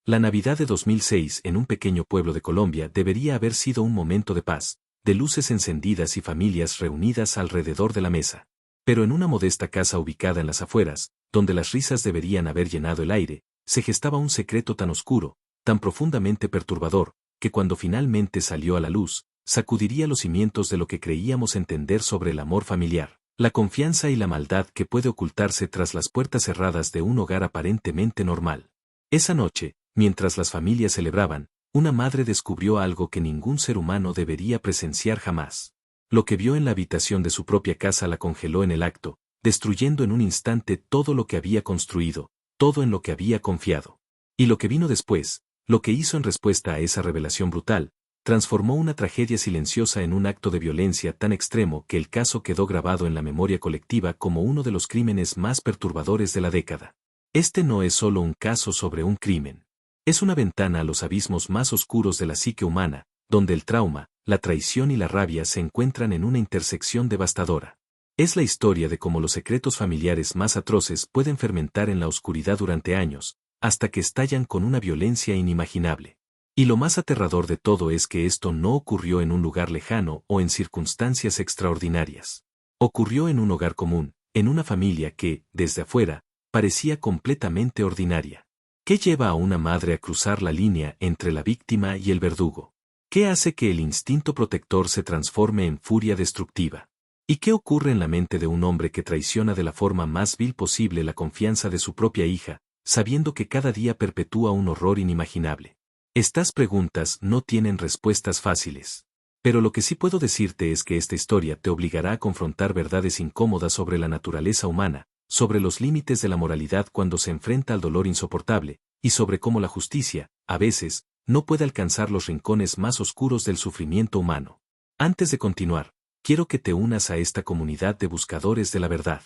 La Navidad de 2006 en un pequeño pueblo de Colombia debería haber sido un momento de paz, de luces encendidas y familias reunidas alrededor de la mesa. Pero en una modesta casa ubicada en las afueras, donde las risas deberían haber llenado el aire, se gestaba un secreto tan oscuro, tan profundamente perturbador, que cuando finalmente salió a la luz, sacudiría los cimientos de lo que creíamos entender sobre el amor familiar, la confianza y la maldad que puede ocultarse tras las puertas cerradas de un hogar aparentemente normal. Esa noche, mientras las familias celebraban, una madre descubrió algo que ningún ser humano debería presenciar jamás. Lo que vio en la habitación de su propia casa la congeló en el acto, destruyendo en un instante todo lo que había construido, todo en lo que había confiado. Y lo que vino después, lo que hizo en respuesta a esa revelación brutal, transformó una tragedia silenciosa en un acto de violencia tan extremo que el caso quedó grabado en la memoria colectiva como uno de los crímenes más perturbadores de la década. Este no es solo un caso sobre un crimen. Es una ventana a los abismos más oscuros de la psique humana, donde el trauma, la traición y la rabia se encuentran en una intersección devastadora. Es la historia de cómo los secretos familiares más atroces pueden fermentar en la oscuridad durante años, hasta que estallan con una violencia inimaginable. Y lo más aterrador de todo es que esto no ocurrió en un lugar lejano o en circunstancias extraordinarias. Ocurrió en un hogar común, en una familia que, desde afuera, parecía completamente ordinaria. ¿Qué lleva a una madre a cruzar la línea entre la víctima y el verdugo? ¿Qué hace que el instinto protector se transforme en furia destructiva? ¿Y qué ocurre en la mente de un hombre que traiciona de la forma más vil posible la confianza de su propia hija, sabiendo que cada día perpetúa un horror inimaginable? Estas preguntas no tienen respuestas fáciles. Pero lo que sí puedo decirte es que esta historia te obligará a confrontar verdades incómodas sobre la naturaleza humana, sobre los límites de la moralidad cuando se enfrenta al dolor insoportable, y sobre cómo la justicia, a veces, no puede alcanzar los rincones más oscuros del sufrimiento humano. Antes de continuar, quiero que te unas a esta comunidad de buscadores de la verdad.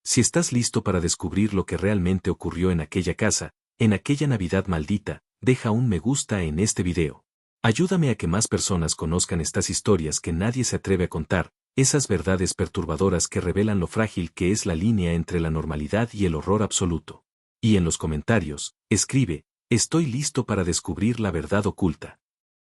Si estás listo para descubrir lo que realmente ocurrió en aquella casa, en aquella Navidad maldita, deja un me gusta en este video. Ayúdame a que más personas conozcan estas historias que nadie se atreve a contar, esas verdades perturbadoras que revelan lo frágil que es la línea entre la normalidad y el horror absoluto. Y en los comentarios, escribe, estoy listo para descubrir la verdad oculta.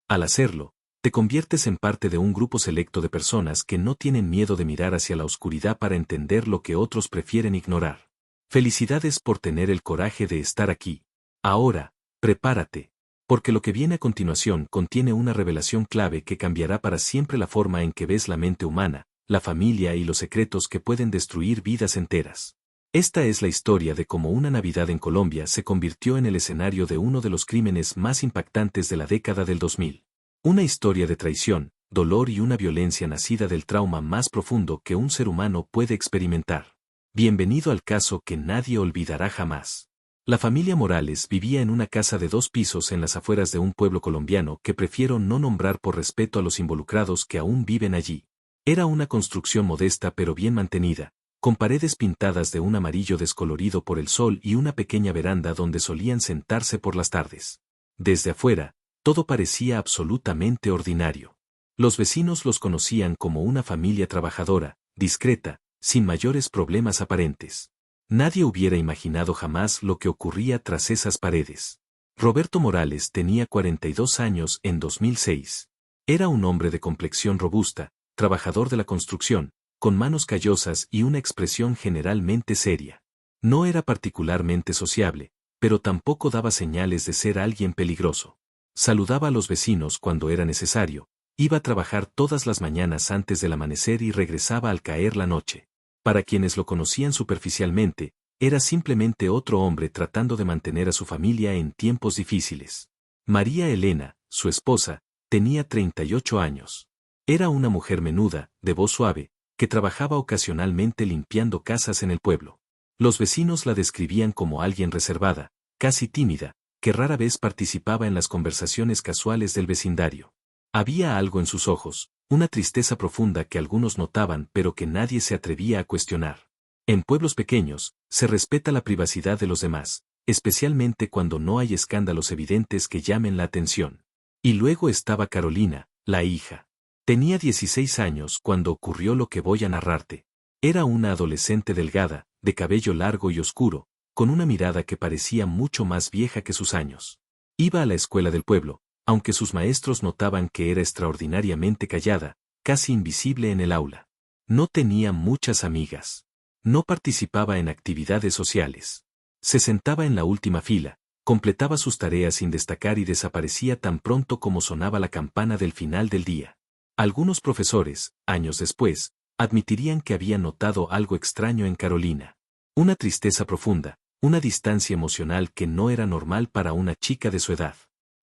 Al hacerlo, te conviertes en parte de un grupo selecto de personas que no tienen miedo de mirar hacia la oscuridad para entender lo que otros prefieren ignorar. Felicidades por tener el coraje de estar aquí. Ahora, prepárate, porque lo que viene a continuación contiene una revelación clave que cambiará para siempre la forma en que ves la mente humana, la familia y los secretos que pueden destruir vidas enteras. Esta es la historia de cómo una Navidad en Colombia se convirtió en el escenario de uno de los crímenes más impactantes de la década del 2000. Una historia de traición, dolor y una violencia nacida del trauma más profundo que un ser humano puede experimentar. Bienvenido al caso que nadie olvidará jamás. La familia Morales vivía en una casa de 2 pisos en las afueras de un pueblo colombiano que prefiero no nombrar por respeto a los involucrados que aún viven allí. Era una construcción modesta pero bien mantenida, con paredes pintadas de un amarillo descolorido por el sol y una pequeña veranda donde solían sentarse por las tardes. Desde afuera, todo parecía absolutamente ordinario. Los vecinos los conocían como una familia trabajadora, discreta, sin mayores problemas aparentes. Nadie hubiera imaginado jamás lo que ocurría tras esas paredes. Roberto Morales tenía 42 años en 2006. Era un hombre de complexión robusta, trabajador de la construcción, con manos callosas y una expresión generalmente seria. No era particularmente sociable, pero tampoco daba señales de ser alguien peligroso. Saludaba a los vecinos cuando era necesario, iba a trabajar todas las mañanas antes del amanecer y regresaba al caer la noche. Para quienes lo conocían superficialmente, era simplemente otro hombre tratando de mantener a su familia en tiempos difíciles. María Elena, su esposa, tenía 38 años. Era una mujer menuda, de voz suave, que trabajaba ocasionalmente limpiando casas en el pueblo. Los vecinos la describían como alguien reservada, casi tímida, que rara vez participaba en las conversaciones casuales del vecindario. Había algo en sus ojos, una tristeza profunda que algunos notaban pero que nadie se atrevía a cuestionar. En pueblos pequeños, se respeta la privacidad de los demás, especialmente cuando no hay escándalos evidentes que llamen la atención. Y luego estaba Carolina, la hija. Tenía 16 años cuando ocurrió lo que voy a narrarte. Era una adolescente delgada, de cabello largo y oscuro, con una mirada que parecía mucho más vieja que sus años. Iba a la escuela del pueblo, aunque sus maestros notaban que era extraordinariamente callada, casi invisible en el aula. No tenía muchas amigas. No participaba en actividades sociales. Se sentaba en la última fila, completaba sus tareas sin destacar y desaparecía tan pronto como sonaba la campana del final del día. Algunos profesores, años después, admitirían que habían notado algo extraño en Carolina. Una tristeza profunda, una distancia emocional que no era normal para una chica de su edad.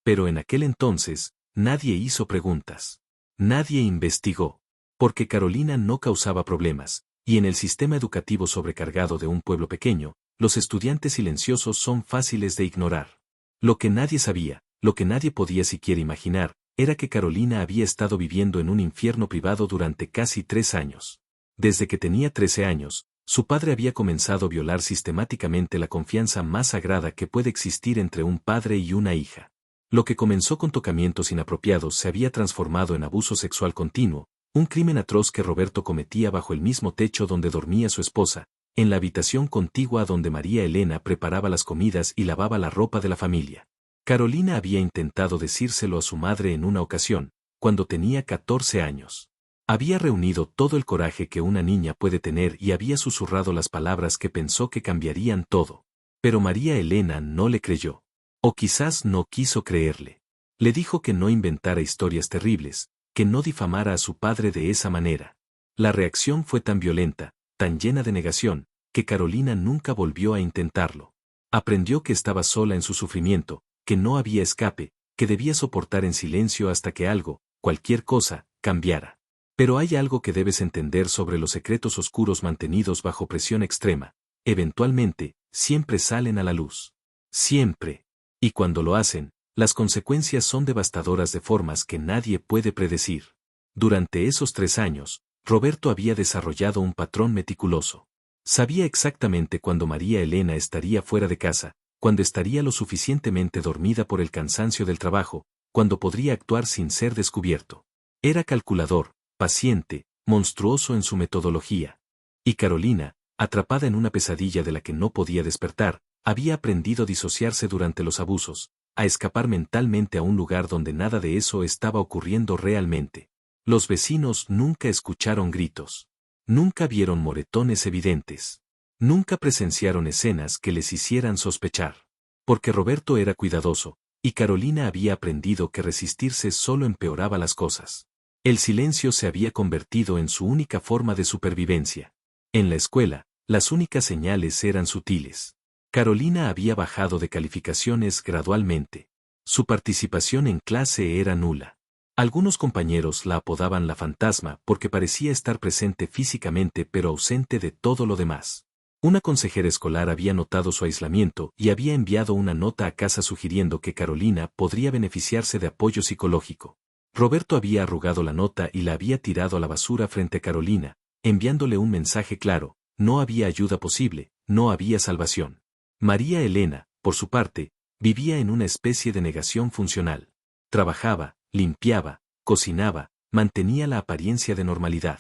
Pero en aquel entonces, nadie hizo preguntas. Nadie investigó. Porque Carolina no causaba problemas, y en el sistema educativo sobrecargado de un pueblo pequeño, los estudiantes silenciosos son fáciles de ignorar. Lo que nadie sabía, lo que nadie podía siquiera imaginar, era que Carolina había estado viviendo en un infierno privado durante casi 3 años. Desde que tenía 13 años, su padre había comenzado a violar sistemáticamente la confianza más sagrada que puede existir entre un padre y una hija. Lo que comenzó con tocamientos inapropiados se había transformado en abuso sexual continuo, un crimen atroz que Roberto cometía bajo el mismo techo donde dormía su esposa, en la habitación contigua donde María Elena preparaba las comidas y lavaba la ropa de la familia. Carolina había intentado decírselo a su madre en una ocasión, cuando tenía 14 años. Había reunido todo el coraje que una niña puede tener y había susurrado las palabras que pensó que cambiarían todo. Pero María Elena no le creyó. O quizás no quiso creerle. Le dijo que no inventara historias terribles, que no difamara a su padre de esa manera. La reacción fue tan violenta, tan llena de negación, que Carolina nunca volvió a intentarlo. Aprendió que estaba sola en su sufrimiento, que no había escape, que debía soportar en silencio hasta que algo, cualquier cosa, cambiara. Pero hay algo que debes entender sobre los secretos oscuros mantenidos bajo presión extrema. Eventualmente, siempre salen a la luz. Siempre. Y cuando lo hacen, las consecuencias son devastadoras de formas que nadie puede predecir. Durante esos 3 años, Roberto había desarrollado un patrón meticuloso. Sabía exactamente cuándo María Elena estaría fuera de casa, cuándo estaría lo suficientemente dormida por el cansancio del trabajo, cuándo podría actuar sin ser descubierto. Era calculador, paciente, monstruoso en su metodología. Y Carolina, atrapada en una pesadilla de la que no podía despertar, había aprendido a disociarse durante los abusos, a escapar mentalmente a un lugar donde nada de eso estaba ocurriendo realmente. Los vecinos nunca escucharon gritos. Nunca vieron moretones evidentes. Nunca presenciaron escenas que les hicieran sospechar. Porque Roberto era cuidadoso, y Carolina había aprendido que resistirse solo empeoraba las cosas. El silencio se había convertido en su única forma de supervivencia. En la escuela, las únicas señales eran sutiles. Carolina había bajado de calificaciones gradualmente. Su participación en clase era nula. Algunos compañeros la apodaban la fantasma porque parecía estar presente físicamente pero ausente de todo lo demás. Una consejera escolar había notado su aislamiento y había enviado una nota a casa sugiriendo que Carolina podría beneficiarse de apoyo psicológico. Roberto había arrugado la nota y la había tirado a la basura frente a Carolina, enviándole un mensaje claro: no había ayuda posible, no había salvación. María Elena, por su parte, vivía en una especie de negación funcional. Trabajaba, limpiaba, cocinaba, mantenía la apariencia de normalidad.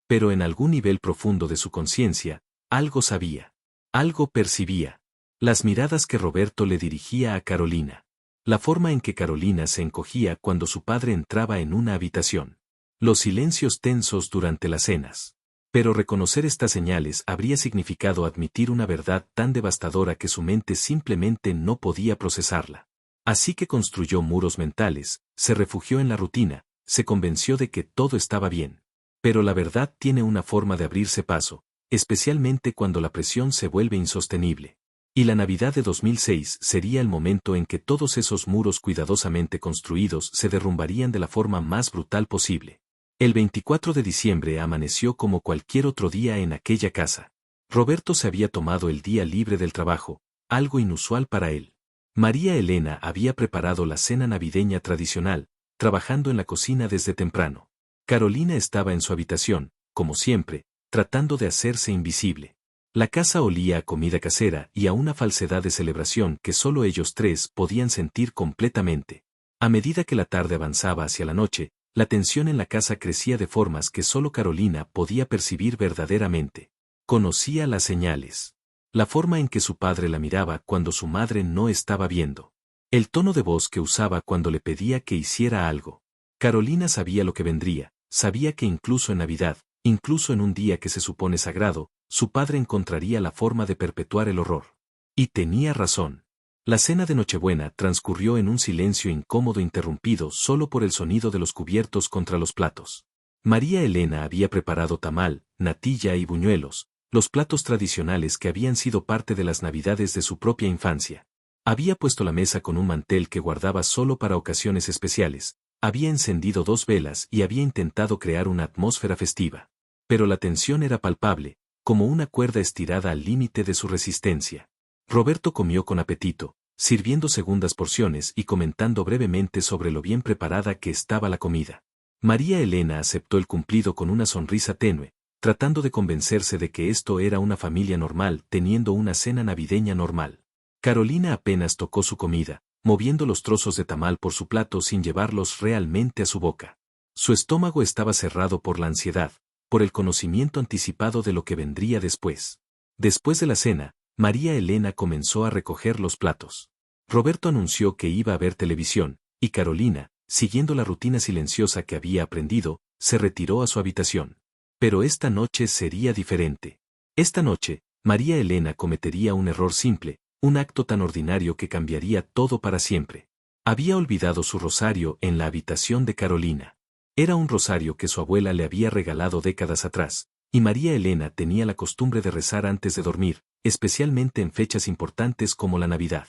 Pero en algún nivel profundo de su conciencia, algo sabía. Algo percibía. Las miradas que Roberto le dirigía a Carolina. La forma en que Carolina se encogía cuando su padre entraba en una habitación. Los silencios tensos durante las cenas. Pero reconocer estas señales habría significado admitir una verdad tan devastadora que su mente simplemente no podía procesarla. Así que construyó muros mentales, se refugió en la rutina, se convenció de que todo estaba bien. Pero la verdad tiene una forma de abrirse paso, especialmente cuando la presión se vuelve insostenible. Y la Navidad de 2006 sería el momento en que todos esos muros cuidadosamente construidos se derrumbarían de la forma más brutal posible. El 24 de diciembre amaneció como cualquier otro día en aquella casa. Roberto se había tomado el día libre del trabajo, algo inusual para él. María Elena había preparado la cena navideña tradicional, trabajando en la cocina desde temprano. Carolina estaba en su habitación, como siempre, tratando de hacerse invisible. La casa olía a comida casera y a una falsedad de celebración que solo ellos tres podían sentir completamente. A medida que la tarde avanzaba hacia la noche, la tensión en la casa crecía de formas que solo Carolina podía percibir verdaderamente. Conocía las señales. La forma en que su padre la miraba cuando su madre no estaba viendo. El tono de voz que usaba cuando le pedía que hiciera algo. Carolina sabía lo que vendría, sabía que incluso en Navidad, incluso en un día que se supone sagrado, su padre encontraría la forma de perpetuar el horror. Y tenía razón. La cena de Nochebuena transcurrió en un silencio incómodo interrumpido solo por el sonido de los cubiertos contra los platos. María Elena había preparado tamal, natilla y buñuelos, los platos tradicionales que habían sido parte de las Navidades de su propia infancia. Había puesto la mesa con un mantel que guardaba solo para ocasiones especiales, había encendido 2 velas y había intentado crear una atmósfera festiva. Pero la tensión era palpable, como una cuerda estirada al límite de su resistencia. Roberto comió con apetito, sirviendo segundas porciones y comentando brevemente sobre lo bien preparada que estaba la comida. María Elena aceptó el cumplido con una sonrisa tenue, tratando de convencerse de que esto era una familia normal teniendo una cena navideña normal. Carolina apenas tocó su comida, moviendo los trozos de tamal por su plato sin llevarlos realmente a su boca. Su estómago estaba cerrado por la ansiedad, por el conocimiento anticipado de lo que vendría después. Después de la cena, María Elena comenzó a recoger los platos. Roberto anunció que iba a ver televisión, y Carolina, siguiendo la rutina silenciosa que había aprendido, se retiró a su habitación. Pero esta noche sería diferente. Esta noche, María Elena cometería un error simple, un acto tan ordinario que cambiaría todo para siempre. Había olvidado su rosario en la habitación de Carolina. Era un rosario que su abuela le había regalado décadas atrás, y María Elena tenía la costumbre de rezar antes de dormir, especialmente en fechas importantes como la Navidad.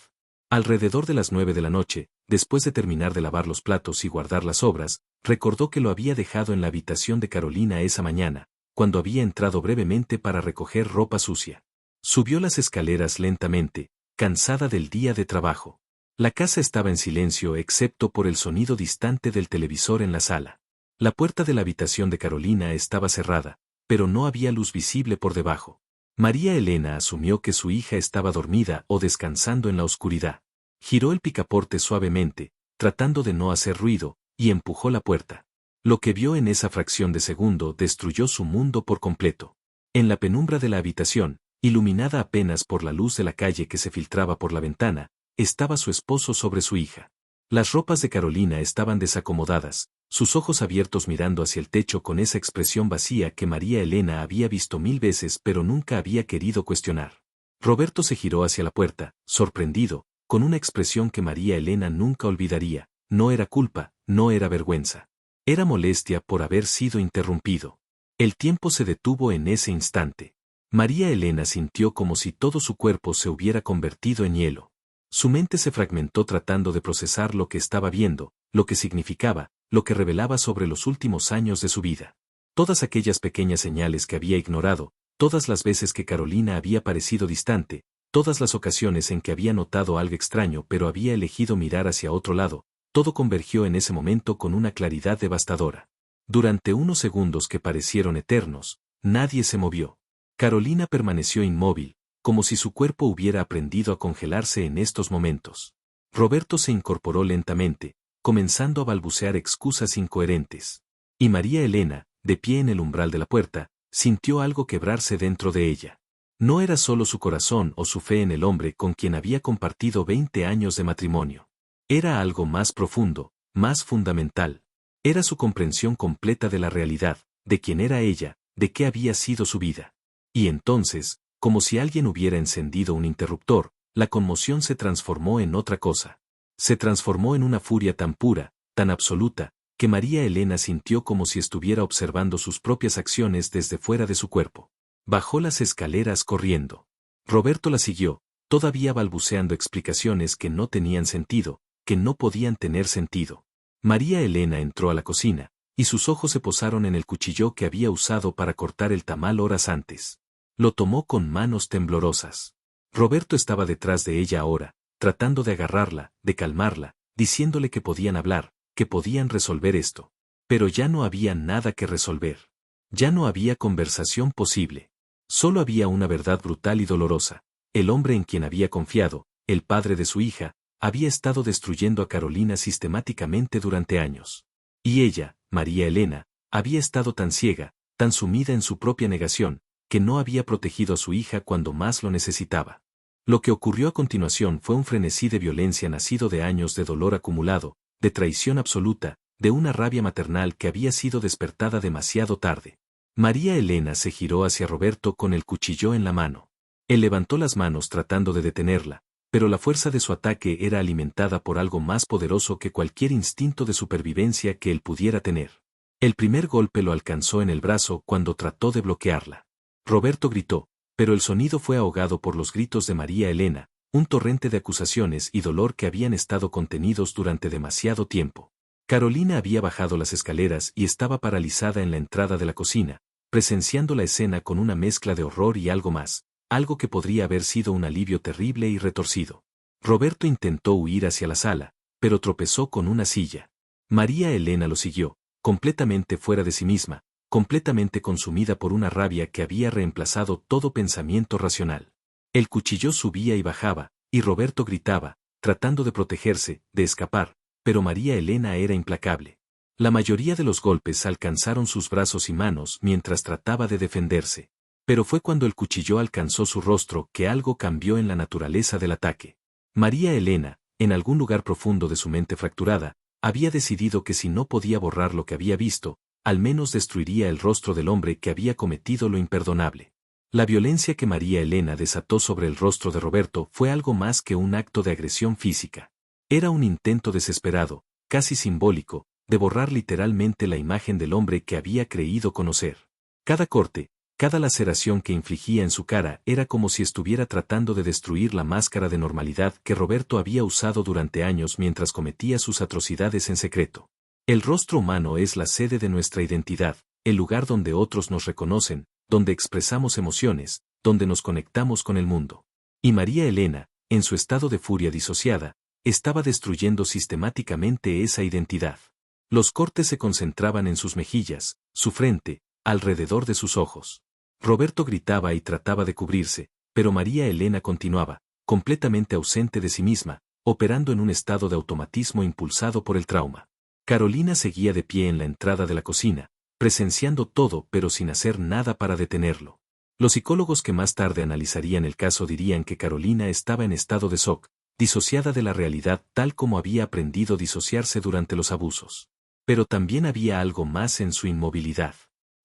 Alrededor de las 9 de la noche, después de terminar de lavar los platos y guardar las sobras, recordó que lo había dejado en la habitación de Carolina esa mañana, cuando había entrado brevemente para recoger ropa sucia. Subió las escaleras lentamente, cansada del día de trabajo. La casa estaba en silencio excepto por el sonido distante del televisor en la sala. La puerta de la habitación de Carolina estaba cerrada, pero no había luz visible por debajo. María Elena asumió que su hija estaba dormida o descansando en la oscuridad. Giró el picaporte suavemente, tratando de no hacer ruido, y empujó la puerta. Lo que vio en esa fracción de segundo destruyó su mundo por completo. En la penumbra de la habitación, iluminada apenas por la luz de la calle que se filtraba por la ventana, estaba su esposo sobre su hija. Las ropas de Carolina estaban desacomodadas, sus ojos abiertos mirando hacia el techo con esa expresión vacía que María Elena había visto 1000 veces pero nunca había querido cuestionar. Roberto se giró hacia la puerta, sorprendido, con una expresión que María Elena nunca olvidaría. No era culpa, no era vergüenza. Era molestia por haber sido interrumpido. El tiempo se detuvo en ese instante. María Elena sintió como si todo su cuerpo se hubiera convertido en hielo. Su mente se fragmentó tratando de procesar lo que estaba viendo, lo que significaba, lo que revelaba sobre los últimos años de su vida. Todas aquellas pequeñas señales que había ignorado, todas las veces que Carolina había parecido distante, todas las ocasiones en que había notado algo extraño pero había elegido mirar hacia otro lado, todo convergió en ese momento con una claridad devastadora. Durante unos segundos que parecieron eternos, nadie se movió. Carolina permaneció inmóvil, como si su cuerpo hubiera aprendido a congelarse en estos momentos. Roberto se incorporó lentamente, comenzando a balbucear excusas incoherentes. Y María Elena, de pie en el umbral de la puerta, sintió algo quebrarse dentro de ella. No era solo su corazón o su fe en el hombre con quien había compartido 20 años de matrimonio. Era algo más profundo, más fundamental. Era su comprensión completa de la realidad, de quién era ella, de qué había sido su vida. Y entonces, como si alguien hubiera encendido un interruptor, la conmoción se transformó en otra cosa. Se transformó en una furia tan pura, tan absoluta, que María Elena sintió como si estuviera observando sus propias acciones desde fuera de su cuerpo. Bajó las escaleras corriendo. Roberto la siguió, todavía balbuceando explicaciones que no tenían sentido, que no podían tener sentido. María Elena entró a la cocina, y sus ojos se posaron en el cuchillo que había usado para cortar el tamal horas antes. Lo tomó con manos temblorosas. Roberto estaba detrás de ella ahora, tratando de agarrarla, de calmarla, diciéndole que podían hablar, que podían resolver esto. Pero ya no había nada que resolver. Ya no había conversación posible. Solo había una verdad brutal y dolorosa. El hombre en quien había confiado, el padre de su hija, había estado destruyendo a Carolina sistemáticamente durante años. Y ella, María Elena, había estado tan ciega, tan sumida en su propia negación, que no había protegido a su hija cuando más lo necesitaba. Lo que ocurrió a continuación fue un frenesí de violencia nacido de años de dolor acumulado, de traición absoluta, de una rabia maternal que había sido despertada demasiado tarde. María Elena se giró hacia Roberto con el cuchillo en la mano. Él levantó las manos tratando de detenerla, pero la fuerza de su ataque era alimentada por algo más poderoso que cualquier instinto de supervivencia que él pudiera tener. El primer golpe lo alcanzó en el brazo cuando trató de bloquearla. Roberto gritó, pero el sonido fue ahogado por los gritos de María Elena, un torrente de acusaciones y dolor que habían estado contenidos durante demasiado tiempo. Carolina había bajado las escaleras y estaba paralizada en la entrada de la cocina, presenciando la escena con una mezcla de horror y algo más, algo que podría haber sido un alivio terrible y retorcido. Roberto intentó huir hacia la sala, pero tropezó con una silla. María Elena lo siguió, completamente fuera de sí misma, completamente consumida por una rabia que había reemplazado todo pensamiento racional. El cuchillo subía y bajaba, y Roberto gritaba, tratando de protegerse, de escapar, pero María Elena era implacable. La mayoría de los golpes alcanzaron sus brazos y manos mientras trataba de defenderse. Pero fue cuando el cuchillo alcanzó su rostro que algo cambió en la naturaleza del ataque. María Elena, en algún lugar profundo de su mente fracturada, había decidido que si no podía borrar lo que había visto, al menos destruiría el rostro del hombre que había cometido lo imperdonable. La violencia que María Elena desató sobre el rostro de Roberto fue algo más que un acto de agresión física. Era un intento desesperado, casi simbólico, de borrar literalmente la imagen del hombre que había creído conocer. Cada corte, cada laceración que infligía en su cara era como si estuviera tratando de destruir la máscara de normalidad que Roberto había usado durante años mientras cometía sus atrocidades en secreto. El rostro humano es la sede de nuestra identidad, el lugar donde otros nos reconocen, donde expresamos emociones, donde nos conectamos con el mundo. Y María Elena, en su estado de furia disociada, estaba destruyendo sistemáticamente esa identidad. Los cortes se concentraban en sus mejillas, su frente, alrededor de sus ojos. Roberto gritaba y trataba de cubrirse, pero María Elena continuaba, completamente ausente de sí misma, operando en un estado de automatismo impulsado por el trauma. Carolina seguía de pie en la entrada de la cocina, presenciando todo pero sin hacer nada para detenerlo. Los psicólogos que más tarde analizarían el caso dirían que Carolina estaba en estado de shock, disociada de la realidad tal como había aprendido a disociarse durante los abusos. Pero también había algo más en su inmovilidad.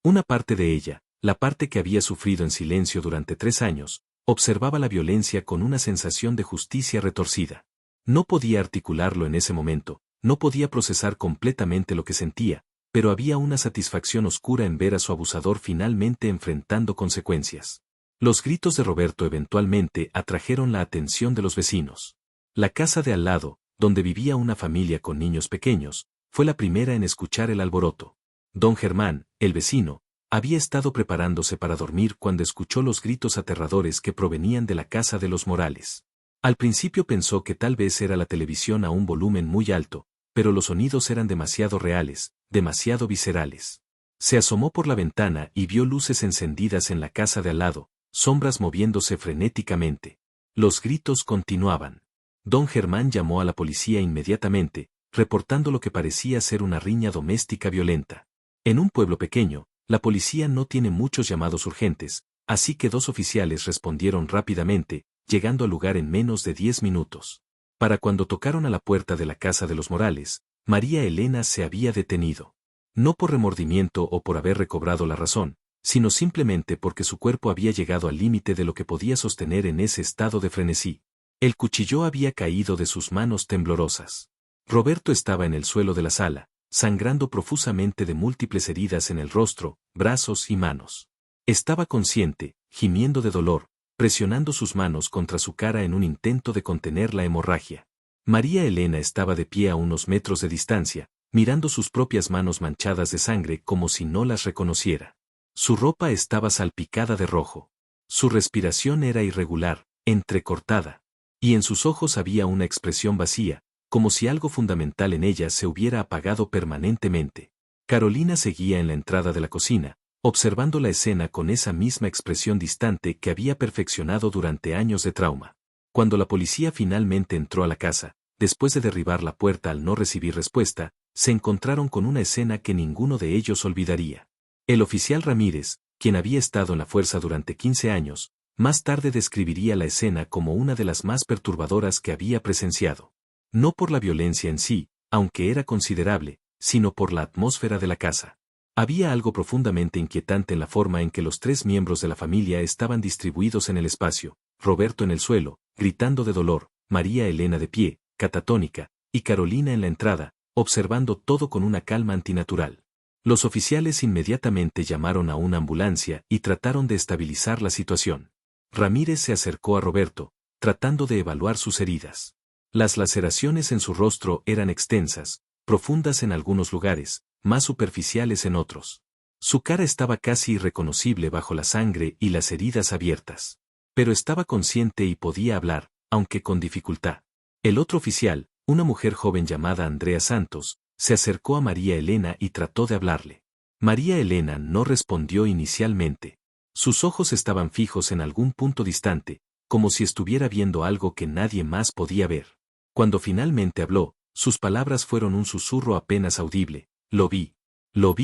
Una parte de ella, la parte que había sufrido en silencio durante 3 años, observaba la violencia con una sensación de justicia retorcida. No podía articularlo en ese momento, no podía procesar completamente lo que sentía, pero había una satisfacción oscura en ver a su abusador finalmente enfrentando consecuencias. Los gritos de Roberto eventualmente atrajeron la atención de los vecinos. La casa de al lado, donde vivía una familia con niños pequeños, fue la primera en escuchar el alboroto. Don Germán, el vecino, había estado preparándose para dormir cuando escuchó los gritos aterradores que provenían de la casa de los Morales. Al principio pensó que tal vez era la televisión a un volumen muy alto, pero los sonidos eran demasiado reales, demasiado viscerales. Se asomó por la ventana y vio luces encendidas en la casa de al lado, sombras moviéndose frenéticamente. Los gritos continuaban. Don Germán llamó a la policía inmediatamente, reportando lo que parecía ser una riña doméstica violenta. En un pueblo pequeño, la policía no tiene muchos llamados urgentes, así que 2 oficiales respondieron rápidamente, llegando al lugar en menos de 10 minutos. Para cuando tocaron a la puerta de la casa de los Morales, María Elena se había detenido. No por remordimiento o por haber recobrado la razón, sino simplemente porque su cuerpo había llegado al límite de lo que podía sostener en ese estado de frenesí. El cuchillo había caído de sus manos temblorosas. Roberto estaba en el suelo de la sala, sangrando profusamente de múltiples heridas en el rostro, brazos y manos. Estaba consciente, gimiendo de dolor, presionando sus manos contra su cara en un intento de contener la hemorragia. María Elena estaba de pie a unos metros de distancia, mirando sus propias manos manchadas de sangre como si no las reconociera. Su ropa estaba salpicada de rojo. Su respiración era irregular, entrecortada. Y en sus ojos había una expresión vacía, como si algo fundamental en ella se hubiera apagado permanentemente. Carolina seguía en la entrada de la cocina, observando la escena con esa misma expresión distante que había perfeccionado durante años de trauma. Cuando la policía finalmente entró a la casa, después de derribar la puerta al no recibir respuesta, se encontraron con una escena que ninguno de ellos olvidaría. El oficial Ramírez, quien había estado en la fuerza durante 15 años, Más tarde describiría la escena como una de las más perturbadoras que había presenciado. No por la violencia en sí, aunque era considerable, sino por la atmósfera de la casa. Había algo profundamente inquietante en la forma en que los tres miembros de la familia estaban distribuidos en el espacio: Roberto en el suelo, gritando de dolor, María Elena de pie, catatónica, y Carolina en la entrada, observando todo con una calma antinatural. Los oficiales inmediatamente llamaron a una ambulancia y trataron de estabilizar la situación. Ramírez se acercó a Roberto, tratando de evaluar sus heridas. Las laceraciones en su rostro eran extensas, profundas en algunos lugares, más superficiales en otros. Su cara estaba casi irreconocible bajo la sangre y las heridas abiertas. Pero estaba consciente y podía hablar, aunque con dificultad. El otro oficial, una mujer joven llamada Andrea Santos, se acercó a María Elena y trató de hablarle. María Elena no respondió inicialmente. Sus ojos estaban fijos en algún punto distante, como si estuviera viendo algo que nadie más podía ver. Cuando finalmente habló, sus palabras fueron un susurro apenas audible: lo vi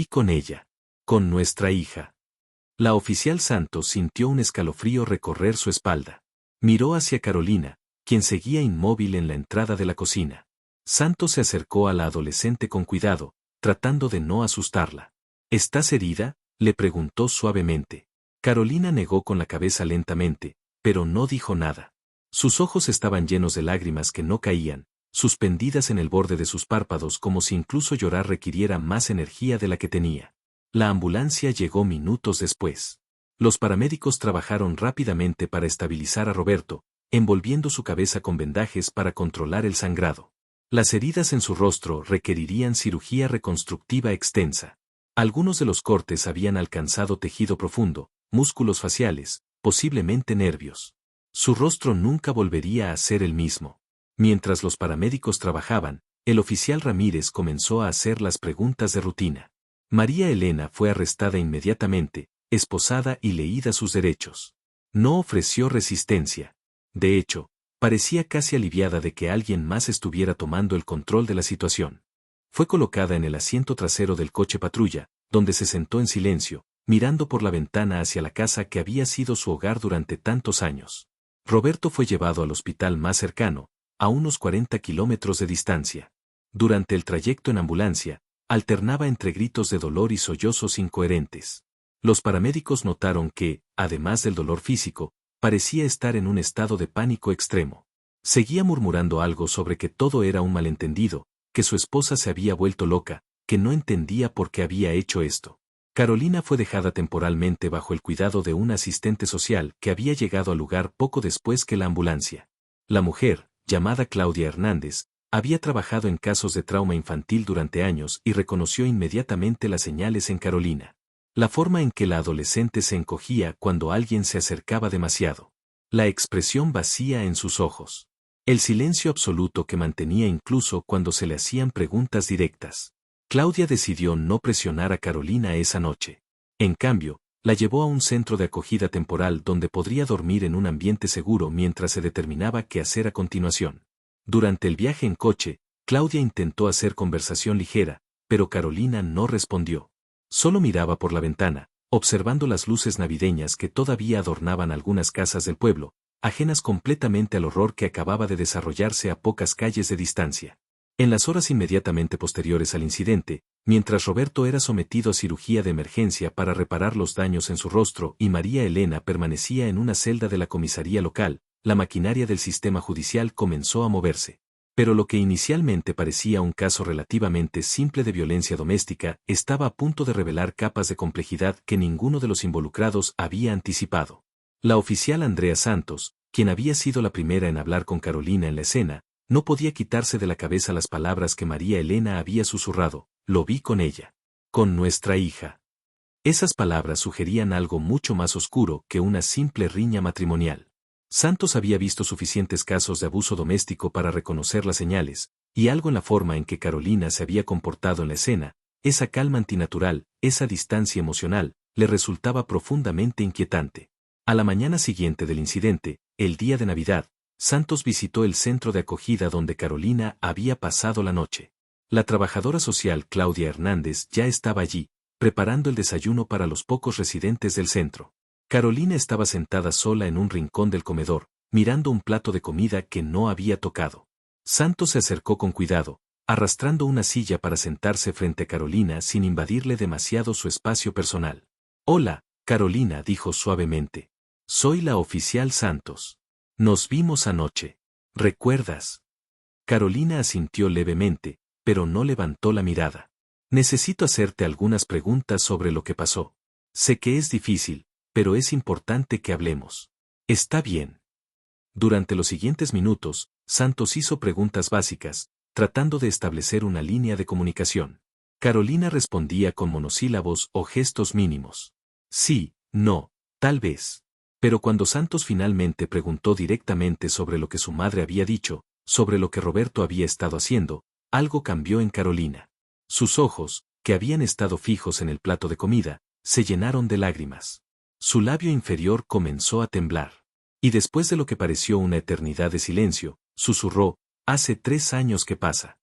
con ella, con nuestra hija. La oficial Santos sintió un escalofrío recorrer su espalda. Miró hacia Carolina, quien seguía inmóvil en la entrada de la cocina. Santos se acercó a la adolescente con cuidado, tratando de no asustarla. ¿Estás herida?, le preguntó suavemente. Carolina negó con la cabeza lentamente, pero no dijo nada. Sus ojos estaban llenos de lágrimas que no caían, suspendidas en el borde de sus párpados, como si incluso llorar requiriera más energía de la que tenía. La ambulancia llegó minutos después. Los paramédicos trabajaron rápidamente para estabilizar a Roberto, envolviendo su cabeza con vendajes para controlar el sangrado. Las heridas en su rostro requerirían cirugía reconstructiva extensa. Algunos de los cortes habían alcanzado tejido profundo, músculos faciales, posiblemente nervios. Su rostro nunca volvería a ser el mismo. Mientras los paramédicos trabajaban, el oficial Ramírez comenzó a hacer las preguntas de rutina. María Elena fue arrestada inmediatamente, esposada y leída sus derechos. No ofreció resistencia. De hecho, parecía casi aliviada de que alguien más estuviera tomando el control de la situación. Fue colocada en el asiento trasero del coche patrulla, donde se sentó en silencio, mirando por la ventana hacia la casa que había sido su hogar durante tantos años. Roberto fue llevado al hospital más cercano, a unos 40 kilómetros de distancia. Durante el trayecto en ambulancia, alternaba entre gritos de dolor y sollozos incoherentes. Los paramédicos notaron que, además del dolor físico, parecía estar en un estado de pánico extremo. Seguía murmurando algo sobre que todo era un malentendido, que su esposa se había vuelto loca, que no entendía por qué había hecho esto. Carolina fue dejada temporalmente bajo el cuidado de un asistente social que había llegado al lugar poco después que la ambulancia. La mujer, llamada Claudia Hernández, había trabajado en casos de trauma infantil durante años y reconoció inmediatamente las señales en Carolina. La forma en que la adolescente se encogía cuando alguien se acercaba demasiado. La expresión vacía en sus ojos. El silencio absoluto que mantenía incluso cuando se le hacían preguntas directas. Claudia decidió no presionar a Carolina esa noche. En cambio, la llevó a un centro de acogida temporal donde podría dormir en un ambiente seguro mientras se determinaba qué hacer a continuación. Durante el viaje en coche, Claudia intentó hacer conversación ligera, pero Carolina no respondió. Solo miraba por la ventana, observando las luces navideñas que todavía adornaban algunas casas del pueblo, ajenas completamente al horror que acababa de desarrollarse a pocas calles de distancia. En las horas inmediatamente posteriores al incidente, mientras Roberto era sometido a cirugía de emergencia para reparar los daños en su rostro y María Elena permanecía en una celda de la comisaría local, la maquinaria del sistema judicial comenzó a moverse. Pero lo que inicialmente parecía un caso relativamente simple de violencia doméstica estaba a punto de revelar capas de complejidad que ninguno de los involucrados había anticipado. La oficial Andrea Santos, quien había sido la primera en hablar con Carolina en la escena, no podía quitarse de la cabeza las palabras que María Elena había susurrado: lo vi con ella. Con nuestra hija. Esas palabras sugerían algo mucho más oscuro que una simple riña matrimonial. Santos había visto suficientes casos de abuso doméstico para reconocer las señales, y algo en la forma en que Carolina se había comportado en la escena, esa calma antinatural, esa distancia emocional, le resultaba profundamente inquietante. A la mañana siguiente del incidente, el día de Navidad, Santos visitó el centro de acogida donde Carolina había pasado la noche. La trabajadora social Claudia Hernández ya estaba allí, preparando el desayuno para los pocos residentes del centro. Carolina estaba sentada sola en un rincón del comedor, mirando un plato de comida que no había tocado. Santos se acercó con cuidado, arrastrando una silla para sentarse frente a Carolina sin invadirle demasiado su espacio personal. Hola, Carolina, dijo suavemente. Soy la oficial Santos. Nos vimos anoche. ¿Recuerdas? Carolina asintió levemente, pero no levantó la mirada. Necesito hacerte algunas preguntas sobre lo que pasó. Sé que es difícil, pero es importante que hablemos. Está bien. Durante los siguientes minutos, Santos hizo preguntas básicas, tratando de establecer una línea de comunicación. Carolina respondía con monosílabos o gestos mínimos. Sí, no, tal vez. Pero cuando Santos finalmente preguntó directamente sobre lo que su madre había dicho, sobre lo que Roberto había estado haciendo, algo cambió en Carolina. Sus ojos, que habían estado fijos en el plato de comida, se llenaron de lágrimas. Su labio inferior comenzó a temblar. Y después de lo que pareció una eternidad de silencio, susurró, «Hace 3 años que pasa».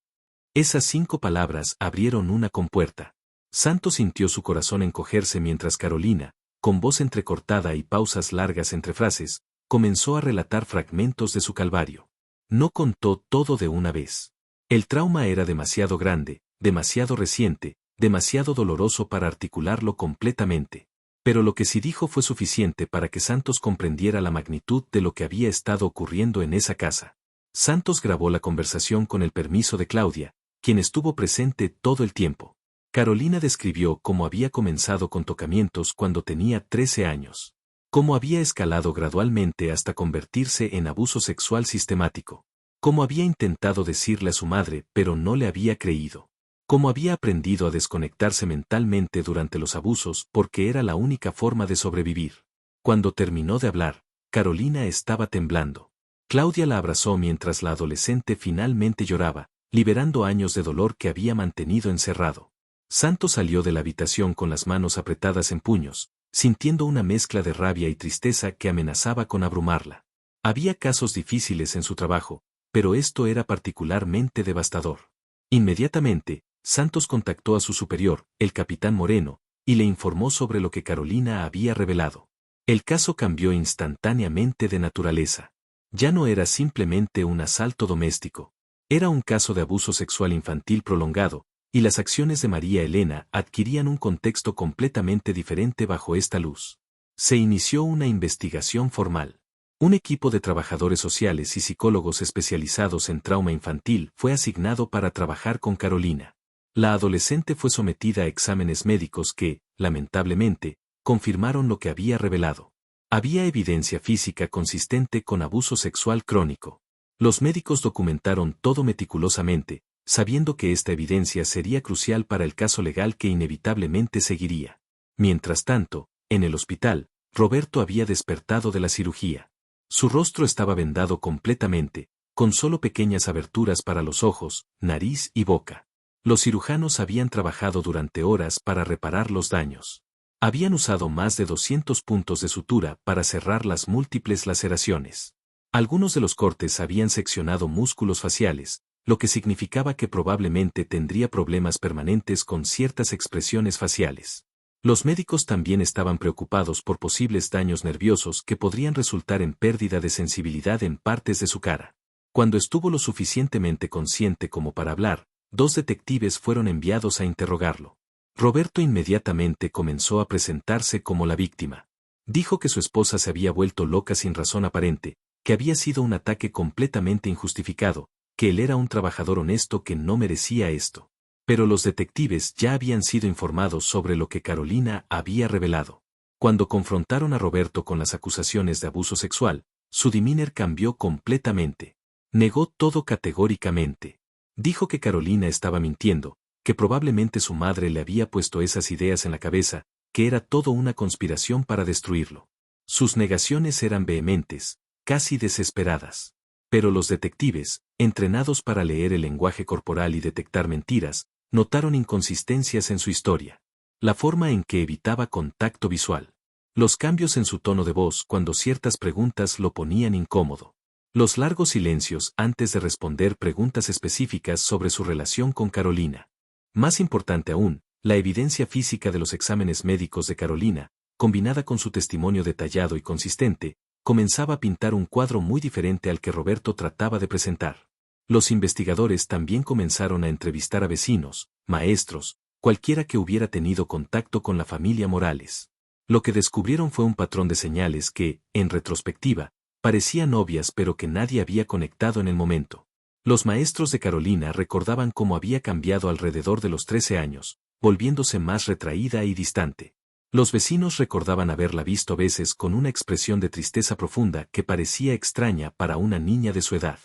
Esas 5 palabras abrieron una compuerta. Santos sintió su corazón encogerse mientras Carolina, con voz entrecortada y pausas largas entre frases, comenzó a relatar fragmentos de su calvario. No contó todo de una vez. El trauma era demasiado grande, demasiado reciente, demasiado doloroso para articularlo completamente. Pero lo que sí dijo fue suficiente para que Santos comprendiera la magnitud de lo que había estado ocurriendo en esa casa. Santos grabó la conversación con el permiso de Claudia, quien estuvo presente todo el tiempo. Carolina describió cómo había comenzado con tocamientos cuando tenía 13 años. Cómo había escalado gradualmente hasta convertirse en abuso sexual sistemático. Cómo había intentado decirle a su madre pero no le había creído. Cómo había aprendido a desconectarse mentalmente durante los abusos porque era la única forma de sobrevivir. Cuando terminó de hablar, Carolina estaba temblando. Claudia la abrazó mientras la adolescente finalmente lloraba, liberando años de dolor que había mantenido encerrado. Santos salió de la habitación con las manos apretadas en puños, sintiendo una mezcla de rabia y tristeza que amenazaba con abrumarla. Había casos difíciles en su trabajo, pero esto era particularmente devastador. Inmediatamente, Santos contactó a su superior, el capitán Moreno, y le informó sobre lo que Carolina había revelado. El caso cambió instantáneamente de naturaleza. Ya no era simplemente un asalto doméstico. Era un caso de abuso sexual infantil prolongado, y las acciones de María Elena adquirían un contexto completamente diferente bajo esta luz. Se inició una investigación formal. Un equipo de trabajadores sociales y psicólogos especializados en trauma infantil fue asignado para trabajar con Carolina. La adolescente fue sometida a exámenes médicos que, lamentablemente, confirmaron lo que había revelado. Había evidencia física consistente con abuso sexual crónico. Los médicos documentaron todo meticulosamente, sabiendo que esta evidencia sería crucial para el caso legal que inevitablemente seguiría. Mientras tanto, en el hospital, Roberto había despertado de la cirugía. Su rostro estaba vendado completamente, con solo pequeñas aberturas para los ojos, nariz y boca. Los cirujanos habían trabajado durante horas para reparar los daños. Habían usado más de 200 puntos de sutura para cerrar las múltiples laceraciones. Algunos de los cortes habían seccionado músculos faciales, lo que significaba que probablemente tendría problemas permanentes con ciertas expresiones faciales. Los médicos también estaban preocupados por posibles daños nerviosos que podrían resultar en pérdida de sensibilidad en partes de su cara. Cuando estuvo lo suficientemente consciente como para hablar, 2 detectives fueron enviados a interrogarlo. Roberto inmediatamente comenzó a presentarse como la víctima. Dijo que su esposa se había vuelto loca sin razón aparente, que había sido un ataque completamente injustificado, que él era un trabajador honesto que no merecía esto. Pero los detectives ya habían sido informados sobre lo que Carolina había revelado. Cuando confrontaron a Roberto con las acusaciones de abuso sexual, su demeanor cambió completamente. Negó todo categóricamente. Dijo que Carolina estaba mintiendo, que probablemente su madre le había puesto esas ideas en la cabeza, que era todo una conspiración para destruirlo. Sus negaciones eran vehementes, casi desesperadas. Pero los detectives, entrenados para leer el lenguaje corporal y detectar mentiras, notaron inconsistencias en su historia. La forma en que evitaba contacto visual. Los cambios en su tono de voz cuando ciertas preguntas lo ponían incómodo. Los largos silencios antes de responder preguntas específicas sobre su relación con Carolina. Más importante aún, la evidencia física de los exámenes médicos de Carolina, combinada con su testimonio detallado y consistente, comenzaba a pintar un cuadro muy diferente al que Roberto trataba de presentar. Los investigadores también comenzaron a entrevistar a vecinos, maestros, cualquiera que hubiera tenido contacto con la familia Morales. Lo que descubrieron fue un patrón de señales que, en retrospectiva, parecían obvias pero que nadie había conectado en el momento. Los maestros de Carolina recordaban cómo había cambiado alrededor de los 13 años, volviéndose más retraída y distante. Los vecinos recordaban haberla visto a veces con una expresión de tristeza profunda que parecía extraña para una niña de su edad.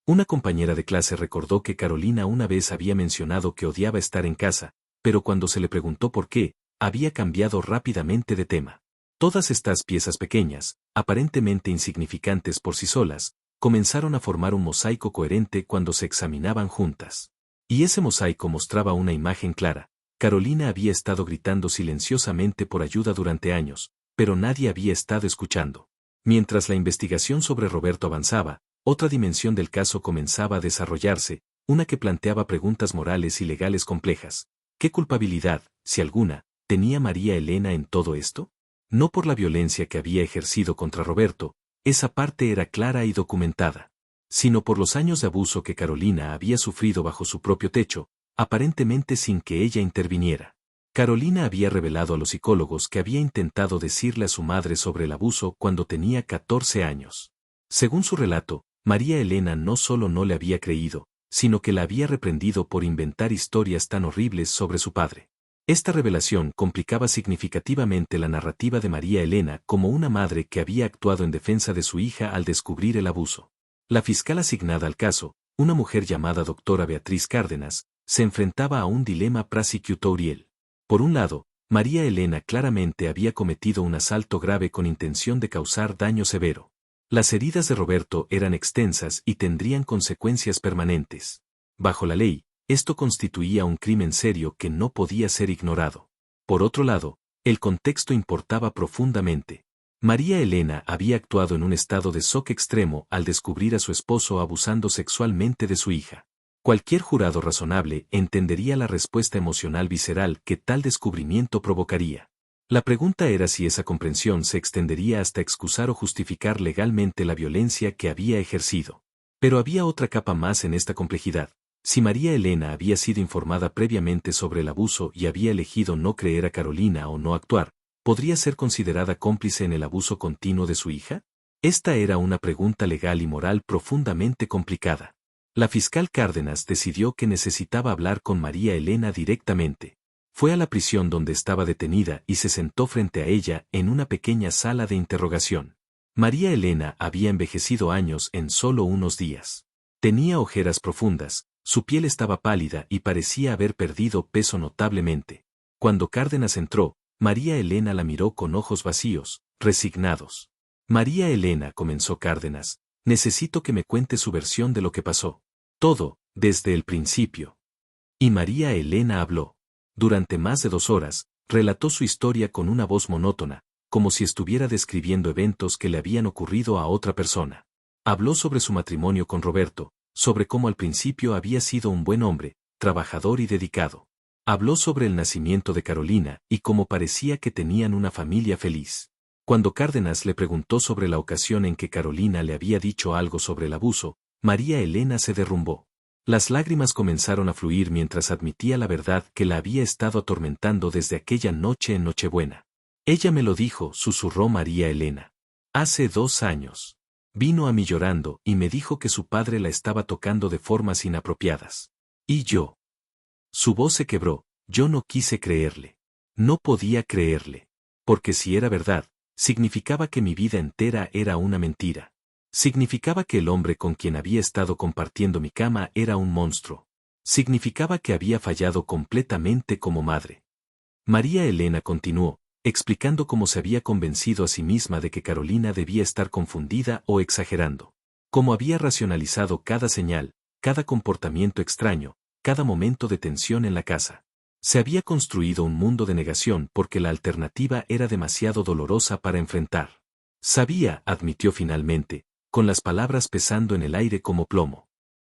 Una compañera de clase recordó que Carolina una vez había mencionado que odiaba estar en casa, pero cuando se le preguntó por qué, había cambiado rápidamente de tema. Todas estas piezas pequeñas, aparentemente insignificantes por sí solas, comenzaron a formar un mosaico coherente cuando se examinaban juntas. Y ese mosaico mostraba una imagen clara. Carolina había estado gritando silenciosamente por ayuda durante años, pero nadie había estado escuchando. Mientras la investigación sobre Roberto avanzaba, otra dimensión del caso comenzaba a desarrollarse, una que planteaba preguntas morales y legales complejas. ¿Qué culpabilidad, si alguna, tenía María Elena en todo esto? No por la violencia que había ejercido contra Roberto, esa parte era clara y documentada, sino por los años de abuso que Carolina había sufrido bajo su propio techo, aparentemente sin que ella interviniera. Carolina había revelado a los psicólogos que había intentado decirle a su madre sobre el abuso cuando tenía 14 años. Según su relato, María Elena no solo no le había creído, sino que la había reprendido por inventar historias tan horribles sobre su padre. Esta revelación complicaba significativamente la narrativa de María Elena como una madre que había actuado en defensa de su hija al descubrir el abuso. La fiscal asignada al caso, una mujer llamada doctora Beatriz Cárdenas, se enfrentaba a un dilema prosecutorial. Por un lado, María Elena claramente había cometido un asalto grave con intención de causar daño severo. Las heridas de Roberto eran extensas y tendrían consecuencias permanentes. Bajo la ley, esto constituía un crimen serio que no podía ser ignorado. Por otro lado, el contexto importaba profundamente. María Elena había actuado en un estado de shock extremo al descubrir a su esposo abusando sexualmente de su hija. Cualquier jurado razonable entendería la respuesta emocional visceral que tal descubrimiento provocaría. La pregunta era si esa comprensión se extendería hasta excusar o justificar legalmente la violencia que había ejercido. Pero había otra capa más en esta complejidad. Si María Elena había sido informada previamente sobre el abuso y había elegido no creer a Carolina o no actuar, ¿podría ser considerada cómplice en el abuso continuo de su hija? Esta era una pregunta legal y moral profundamente complicada. La fiscal Cárdenas decidió que necesitaba hablar con María Elena directamente. Fue a la prisión donde estaba detenida y se sentó frente a ella en una pequeña sala de interrogación. María Elena había envejecido años en solo unos días. Tenía ojeras profundas, su piel estaba pálida y parecía haber perdido peso notablemente. Cuando Cárdenas entró, María Elena la miró con ojos vacíos, resignados. María Elena, comenzó Cárdenas, necesito que me cuente su versión de lo que pasó. Todo, desde el principio. Y María Elena habló. Durante más de 2 horas, relató su historia con una voz monótona, como si estuviera describiendo eventos que le habían ocurrido a otra persona. Habló sobre su matrimonio con Roberto, sobre cómo al principio había sido un buen hombre, trabajador y dedicado. Habló sobre el nacimiento de Carolina y cómo parecía que tenían una familia feliz. Cuando Cárdenas le preguntó sobre la ocasión en que Carolina le había dicho algo sobre el abuso, María Elena se derrumbó. Las lágrimas comenzaron a fluir mientras admitía la verdad que la había estado atormentando desde aquella noche en Nochebuena. Ella me lo dijo, susurró María Elena. Hace 2 años. Vino a mí llorando y me dijo que su padre la estaba tocando de formas inapropiadas. Y yo. Su voz se quebró, yo no quise creerle. No podía creerle. Porque si era verdad, significaba que mi vida entera era una mentira. Significaba que el hombre con quien había estado compartiendo mi cama era un monstruo. Significaba que había fallado completamente como madre. María Elena continuó, explicando cómo se había convencido a sí misma de que Carolina debía estar confundida o exagerando. Cómo había racionalizado cada señal, cada comportamiento extraño, cada momento de tensión en la casa. Se había construido un mundo de negación porque la alternativa era demasiado dolorosa para enfrentar. Sabía, admitió finalmente, con las palabras pesando en el aire como plomo.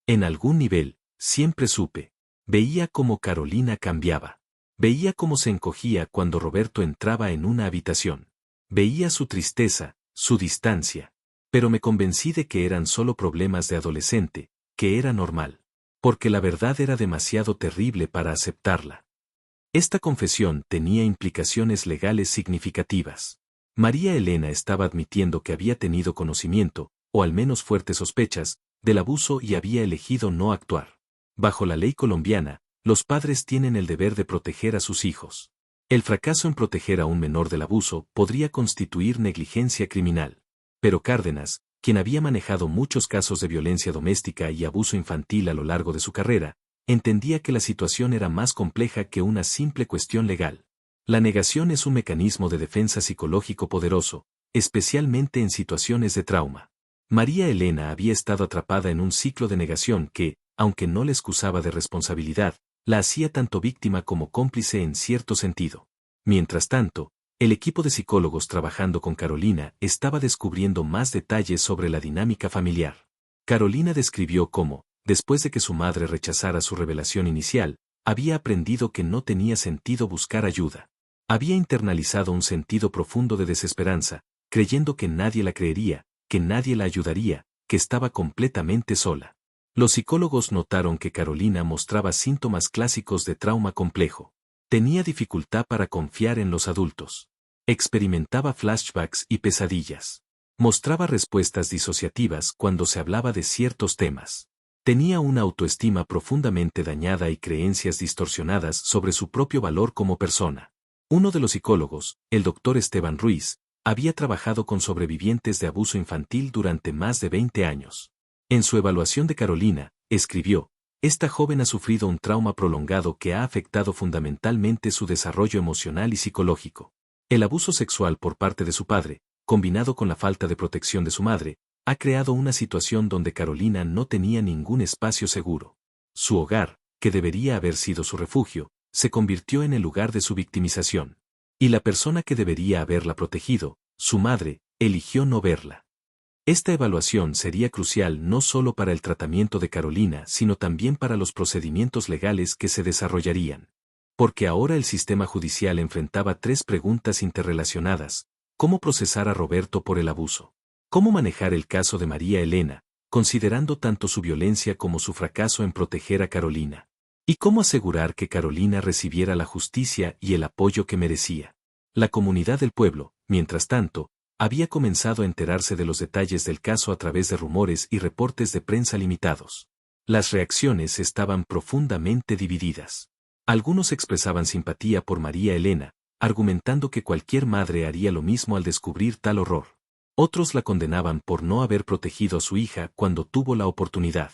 En algún nivel, siempre supe. Veía cómo Carolina cambiaba. Veía cómo se encogía cuando Roberto entraba en una habitación. Veía su tristeza, su distancia. Pero me convencí de que eran solo problemas de adolescente, que era normal. Porque la verdad era demasiado terrible para aceptarla. Esta confesión tenía implicaciones legales significativas. María Elena estaba admitiendo que había tenido conocimiento, o al menos fuertes sospechas, del abuso y había elegido no actuar. Bajo la ley colombiana, los padres tienen el deber de proteger a sus hijos. El fracaso en proteger a un menor del abuso podría constituir negligencia criminal. Pero Cárdenas, quien había manejado muchos casos de violencia doméstica y abuso infantil a lo largo de su carrera, entendía que la situación era más compleja que una simple cuestión legal. La negación es un mecanismo de defensa psicológico poderoso, especialmente en situaciones de trauma. María Elena había estado atrapada en un ciclo de negación que, aunque no la excusaba de responsabilidad, la hacía tanto víctima como cómplice en cierto sentido. Mientras tanto, el equipo de psicólogos trabajando con Carolina estaba descubriendo más detalles sobre la dinámica familiar. Carolina describió cómo, después de que su madre rechazara su revelación inicial, había aprendido que no tenía sentido buscar ayuda. Había internalizado un sentido profundo de desesperanza, creyendo que nadie la creería, que nadie la ayudaría, que estaba completamente sola. Los psicólogos notaron que Carolina mostraba síntomas clásicos de trauma complejo. Tenía dificultad para confiar en los adultos. Experimentaba flashbacks y pesadillas. Mostraba respuestas disociativas cuando se hablaba de ciertos temas. Tenía una autoestima profundamente dañada y creencias distorsionadas sobre su propio valor como persona. Uno de los psicólogos, el doctor Esteban Ruiz, había trabajado con sobrevivientes de abuso infantil durante más de 20 años. En su evaluación de Carolina, escribió, esta joven ha sufrido un trauma prolongado que ha afectado fundamentalmente su desarrollo emocional y psicológico. El abuso sexual por parte de su padre, combinado con la falta de protección de su madre, ha creado una situación donde Carolina no tenía ningún espacio seguro. Su hogar, que debería haber sido su refugio, se convirtió en el lugar de su victimización. Y la persona que debería haberla protegido, su madre, eligió no verla. Esta evaluación sería crucial no solo para el tratamiento de Carolina, sino también para los procedimientos legales que se desarrollarían. Porque ahora el sistema judicial enfrentaba tres preguntas interrelacionadas: ¿cómo procesar a Roberto por el abuso? ¿Cómo manejar el caso de María Elena, considerando tanto su violencia como su fracaso en proteger a Carolina? ¿Y cómo asegurar que Carolina recibiera la justicia y el apoyo que merecía? La comunidad del pueblo, mientras tanto, había comenzado a enterarse de los detalles del caso a través de rumores y reportes de prensa limitados. Las reacciones estaban profundamente divididas. Algunos expresaban simpatía por María Elena, argumentando que cualquier madre haría lo mismo al descubrir tal horror. Otros la condenaban por no haber protegido a su hija cuando tuvo la oportunidad.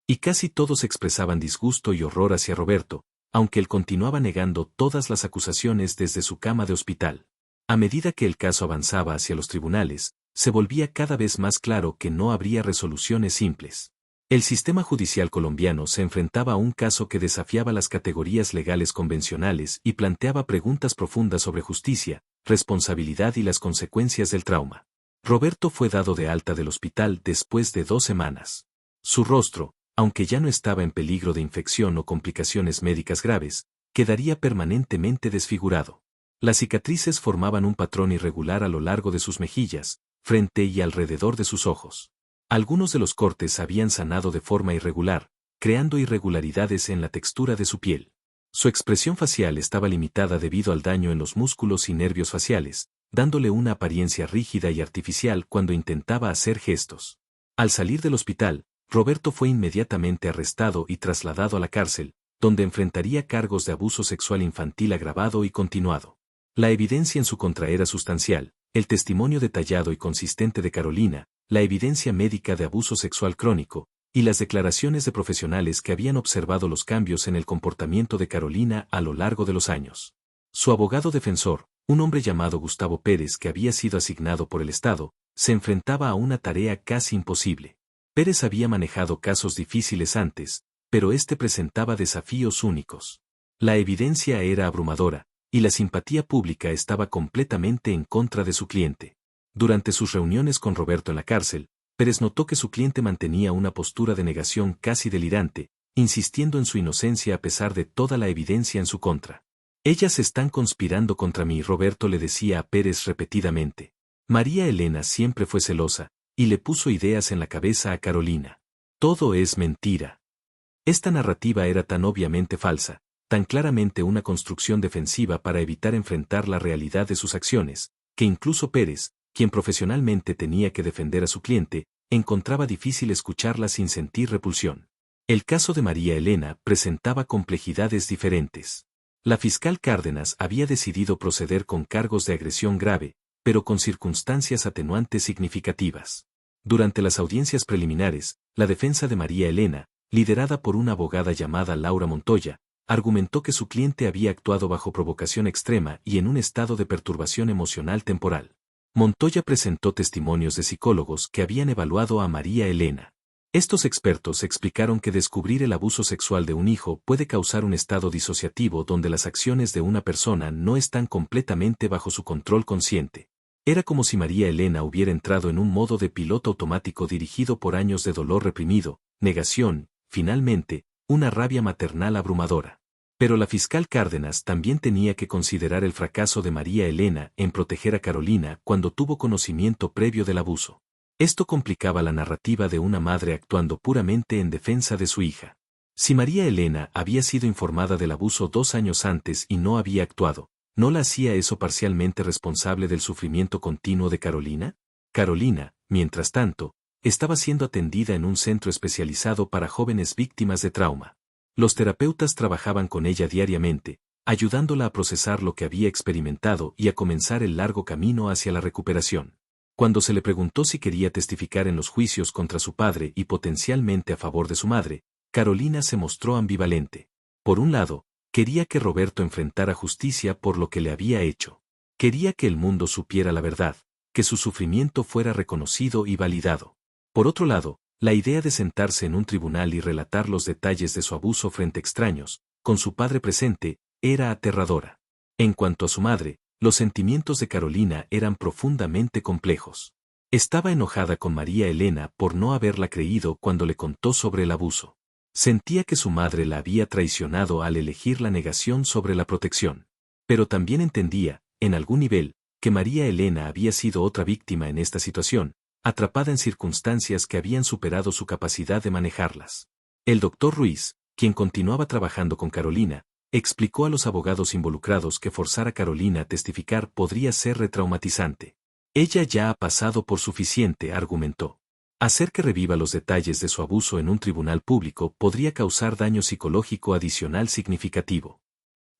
Y casi todos expresaban disgusto y horror hacia Roberto, aunque él continuaba negando todas las acusaciones desde su cama de hospital. A medida que el caso avanzaba hacia los tribunales, se volvía cada vez más claro que no habría resoluciones simples. El sistema judicial colombiano se enfrentaba a un caso que desafiaba las categorías legales convencionales y planteaba preguntas profundas sobre justicia, responsabilidad y las consecuencias del trauma. Roberto fue dado de alta del hospital después de 2 semanas. Su rostro, aunque ya no estaba en peligro de infección o complicaciones médicas graves, quedaría permanentemente desfigurado. Las cicatrices formaban un patrón irregular a lo largo de sus mejillas, frente y alrededor de sus ojos. Algunos de los cortes habían sanado de forma irregular, creando irregularidades en la textura de su piel. Su expresión facial estaba limitada debido al daño en los músculos y nervios faciales, dándole una apariencia rígida y artificial cuando intentaba hacer gestos. Al salir del hospital, Roberto fue inmediatamente arrestado y trasladado a la cárcel, donde enfrentaría cargos de abuso sexual infantil agravado y continuado. La evidencia en su contra era sustancial, el testimonio detallado y consistente de Carolina, la evidencia médica de abuso sexual crónico, y las declaraciones de profesionales que habían observado los cambios en el comportamiento de Carolina a lo largo de los años. Su abogado defensor, un hombre llamado Gustavo Pérez que había sido asignado por el Estado, se enfrentaba a una tarea casi imposible. Pérez había manejado casos difíciles antes, pero este presentaba desafíos únicos. La evidencia era abrumadora, y la simpatía pública estaba completamente en contra de su cliente. Durante sus reuniones con Roberto en la cárcel, Pérez notó que su cliente mantenía una postura de negación casi delirante, insistiendo en su inocencia a pesar de toda la evidencia en su contra. Ellas están conspirando contra mí, Roberto le decía a Pérez repetidamente. María Elena siempre fue celosa, y le puso ideas en la cabeza a Carolina. Todo es mentira. Esta narrativa era tan obviamente falsa, tan claramente una construcción defensiva para evitar enfrentar la realidad de sus acciones, que incluso Pérez, quien profesionalmente tenía que defender a su cliente, encontraba difícil escucharla sin sentir repulsión. El caso de María Elena presentaba complejidades diferentes. La fiscal Cárdenas había decidido proceder con cargos de agresión grave, pero con circunstancias atenuantes significativas. Durante las audiencias preliminares, la defensa de María Elena, liderada por una abogada llamada Laura Montoya, argumentó que su cliente había actuado bajo provocación extrema y en un estado de perturbación emocional temporal. Montoya presentó testimonios de psicólogos que habían evaluado a María Elena. Estos expertos explicaron que descubrir el abuso sexual de un hijo puede causar un estado disociativo donde las acciones de una persona no están completamente bajo su control consciente. Era como si María Elena hubiera entrado en un modo de piloto automático dirigido por años de dolor reprimido, negación, finalmente, una rabia maternal abrumadora. Pero la fiscal Cárdenas también tenía que considerar el fracaso de María Elena en proteger a Carolina cuando tuvo conocimiento previo del abuso. Esto complicaba la narrativa de una madre actuando puramente en defensa de su hija. Si María Elena había sido informada del abuso 2 años antes y no había actuado, ¿no la hacía eso parcialmente responsable del sufrimiento continuo de Carolina? Carolina, mientras tanto, estaba siendo atendida en un centro especializado para jóvenes víctimas de trauma. Los terapeutas trabajaban con ella diariamente, ayudándola a procesar lo que había experimentado y a comenzar el largo camino hacia la recuperación. Cuando se le preguntó si quería testificar en los juicios contra su padre y potencialmente a favor de su madre, Carolina se mostró ambivalente. Por un lado, quería que Roberto enfrentara justicia por lo que le había hecho. Quería que el mundo supiera la verdad, que su sufrimiento fuera reconocido y validado. Por otro lado, la idea de sentarse en un tribunal y relatar los detalles de su abuso frente a extraños, con su padre presente, era aterradora. En cuanto a su madre, los sentimientos de Carolina eran profundamente complejos. Estaba enojada con María Elena por no haberla creído cuando le contó sobre el abuso. Sentía que su madre la había traicionado al elegir la negación sobre la protección. Pero también entendía, en algún nivel, que María Elena había sido otra víctima en esta situación, atrapada en circunstancias que habían superado su capacidad de manejarlas. El doctor Ruiz, quien continuaba trabajando con Carolina, explicó a los abogados involucrados que forzar a Carolina a testificar podría ser retraumatizante. Ella ya ha pasado por suficiente, argumentó. Hacer que reviva los detalles de su abuso en un tribunal público podría causar daño psicológico adicional significativo.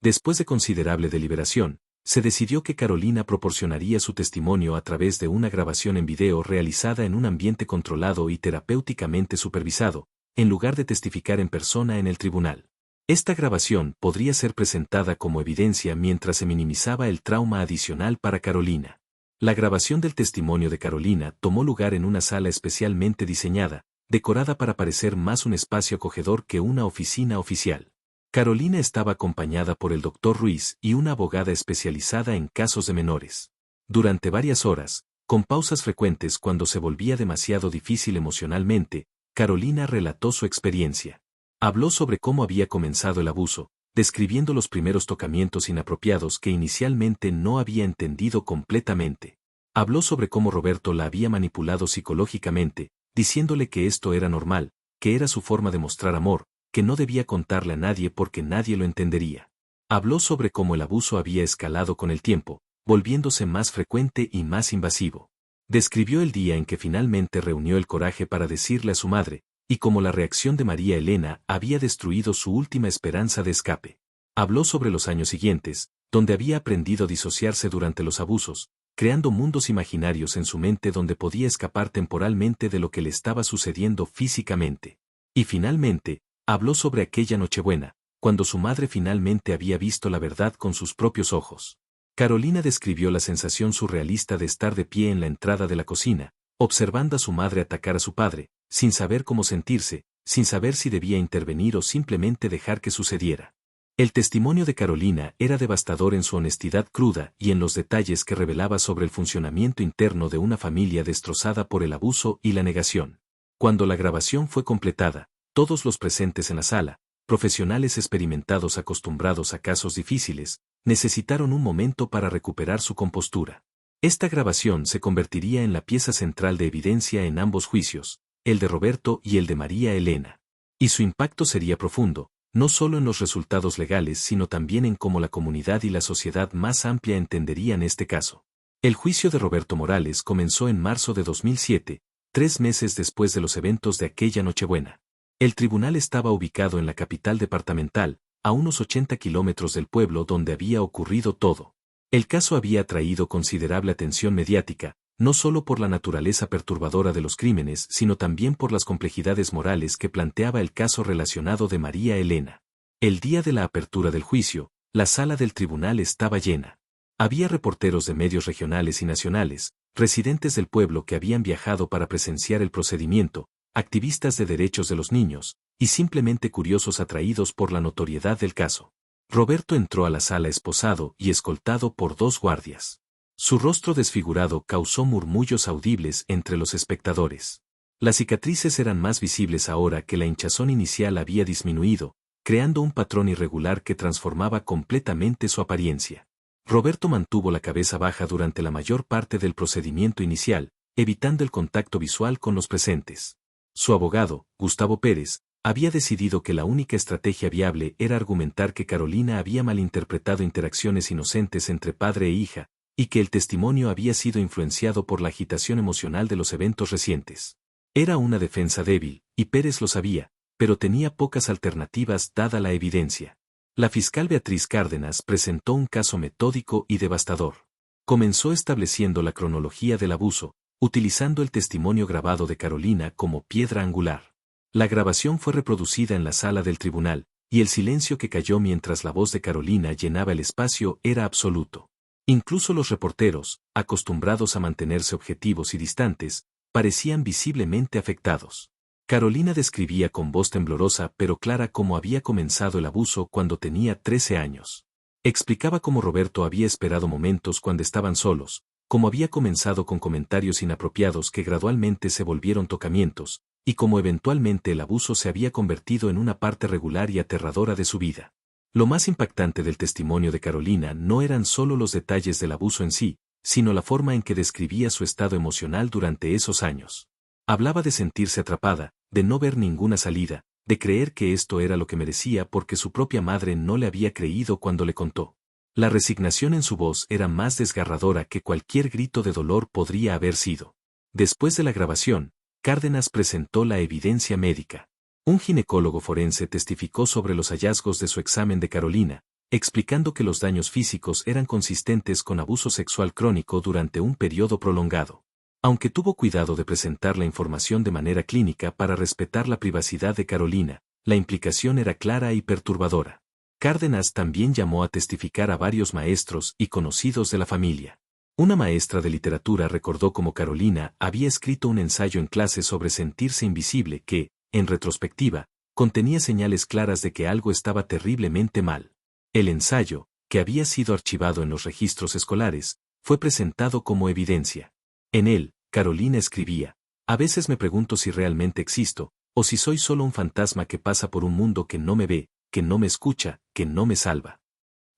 Después de considerable deliberación, se decidió que Carolina proporcionaría su testimonio a través de una grabación en video realizada en un ambiente controlado y terapéuticamente supervisado, en lugar de testificar en persona en el tribunal. Esta grabación podría ser presentada como evidencia mientras se minimizaba el trauma adicional para Carolina. La grabación del testimonio de Carolina tomó lugar en una sala especialmente diseñada, decorada para parecer más un espacio acogedor que una oficina oficial. Carolina estaba acompañada por el doctor Ruiz y una abogada especializada en casos de menores. Durante varias horas, con pausas frecuentes cuando se volvía demasiado difícil emocionalmente, Carolina relató su experiencia. Habló sobre cómo había comenzado el abuso, describiendo los primeros tocamientos inapropiados que inicialmente no había entendido completamente. Habló sobre cómo Roberto la había manipulado psicológicamente, diciéndole que esto era normal, que era su forma de mostrar amor, que no debía contarle a nadie porque nadie lo entendería. Habló sobre cómo el abuso había escalado con el tiempo, volviéndose más frecuente y más invasivo. Describió el día en que finalmente reunió el coraje para decirle a su madre, y cómo la reacción de María Elena había destruido su última esperanza de escape. Habló sobre los años siguientes, donde había aprendido a disociarse durante los abusos, creando mundos imaginarios en su mente donde podía escapar temporalmente de lo que le estaba sucediendo físicamente. Y finalmente, habló sobre aquella Nochebuena, cuando su madre finalmente había visto la verdad con sus propios ojos. Carolina describió la sensación surrealista de estar de pie en la entrada de la cocina, observando a su madre atacar a su padre, sin saber cómo sentirse, sin saber si debía intervenir o simplemente dejar que sucediera. El testimonio de Carolina era devastador en su honestidad cruda y en los detalles que revelaba sobre el funcionamiento interno de una familia destrozada por el abuso y la negación. Cuando la grabación fue completada, todos los presentes en la sala, profesionales experimentados acostumbrados a casos difíciles, necesitaron un momento para recuperar su compostura. Esta grabación se convertiría en la pieza central de evidencia en ambos juicios, el de Roberto y el de María Elena. Y su impacto sería profundo, no solo en los resultados legales sino también en cómo la comunidad y la sociedad más amplia entenderían este caso. El juicio de Roberto Morales comenzó en marzo de 2007, 3 meses después de los eventos de aquella Nochebuena. El tribunal estaba ubicado en la capital departamental, a unos 80 kilómetros del pueblo donde había ocurrido todo. El caso había atraído considerable atención mediática, no solo por la naturaleza perturbadora de los crímenes, sino también por las complejidades morales que planteaba el caso relacionado de María Elena. El día de la apertura del juicio, la sala del tribunal estaba llena. Había reporteros de medios regionales y nacionales, residentes del pueblo que habían viajado para presenciar el procedimiento, activistas de derechos de los niños, y simplemente curiosos atraídos por la notoriedad del caso. Roberto entró a la sala esposado y escoltado por 2 guardias. Su rostro desfigurado causó murmullos audibles entre los espectadores. Las cicatrices eran más visibles ahora que la hinchazón inicial había disminuido, creando un patrón irregular que transformaba completamente su apariencia. Roberto mantuvo la cabeza baja durante la mayor parte del procedimiento inicial, evitando el contacto visual con los presentes. Su abogado, Gustavo Pérez, había decidido que la única estrategia viable era argumentar que Carolina había malinterpretado interacciones inocentes entre padre e hija, y que el testimonio había sido influenciado por la agitación emocional de los eventos recientes. Era una defensa débil, y Pérez lo sabía, pero tenía pocas alternativas dada la evidencia. La fiscal Beatriz Cárdenas presentó un caso metódico y devastador. Comenzó estableciendo la cronología del abuso, utilizando el testimonio grabado de Carolina como piedra angular. La grabación fue reproducida en la sala del tribunal, y el silencio que cayó mientras la voz de Carolina llenaba el espacio era absoluto. Incluso los reporteros, acostumbrados a mantenerse objetivos y distantes, parecían visiblemente afectados. Carolina describía con voz temblorosa pero clara cómo había comenzado el abuso cuando tenía 13 años. Explicaba cómo Roberto había esperado momentos cuando estaban solos, cómo había comenzado con comentarios inapropiados que gradualmente se volvieron tocamientos, y cómo eventualmente el abuso se había convertido en una parte regular y aterradora de su vida. Lo más impactante del testimonio de Carolina no eran solo los detalles del abuso en sí, sino la forma en que describía su estado emocional durante esos años. Hablaba de sentirse atrapada, de no ver ninguna salida, de creer que esto era lo que merecía porque su propia madre no le había creído cuando le contó. La resignación en su voz era más desgarradora que cualquier grito de dolor podría haber sido. Después de la grabación, Cárdenas presentó la evidencia médica. Un ginecólogo forense testificó sobre los hallazgos de su examen de Carolina, explicando que los daños físicos eran consistentes con abuso sexual crónico durante un periodo prolongado. Aunque tuvo cuidado de presentar la información de manera clínica para respetar la privacidad de Carolina, la implicación era clara y perturbadora. Cárdenas también llamó a testificar a varios maestros y conocidos de la familia. Una maestra de literatura recordó cómo Carolina había escrito un ensayo en clase sobre sentirse invisible que, en retrospectiva, contenía señales claras de que algo estaba terriblemente mal. El ensayo, que había sido archivado en los registros escolares, fue presentado como evidencia. En él, Carolina escribía: "A veces me pregunto si realmente existo, o si soy solo un fantasma que pasa por un mundo que no me ve, que no me escucha, que no me salva".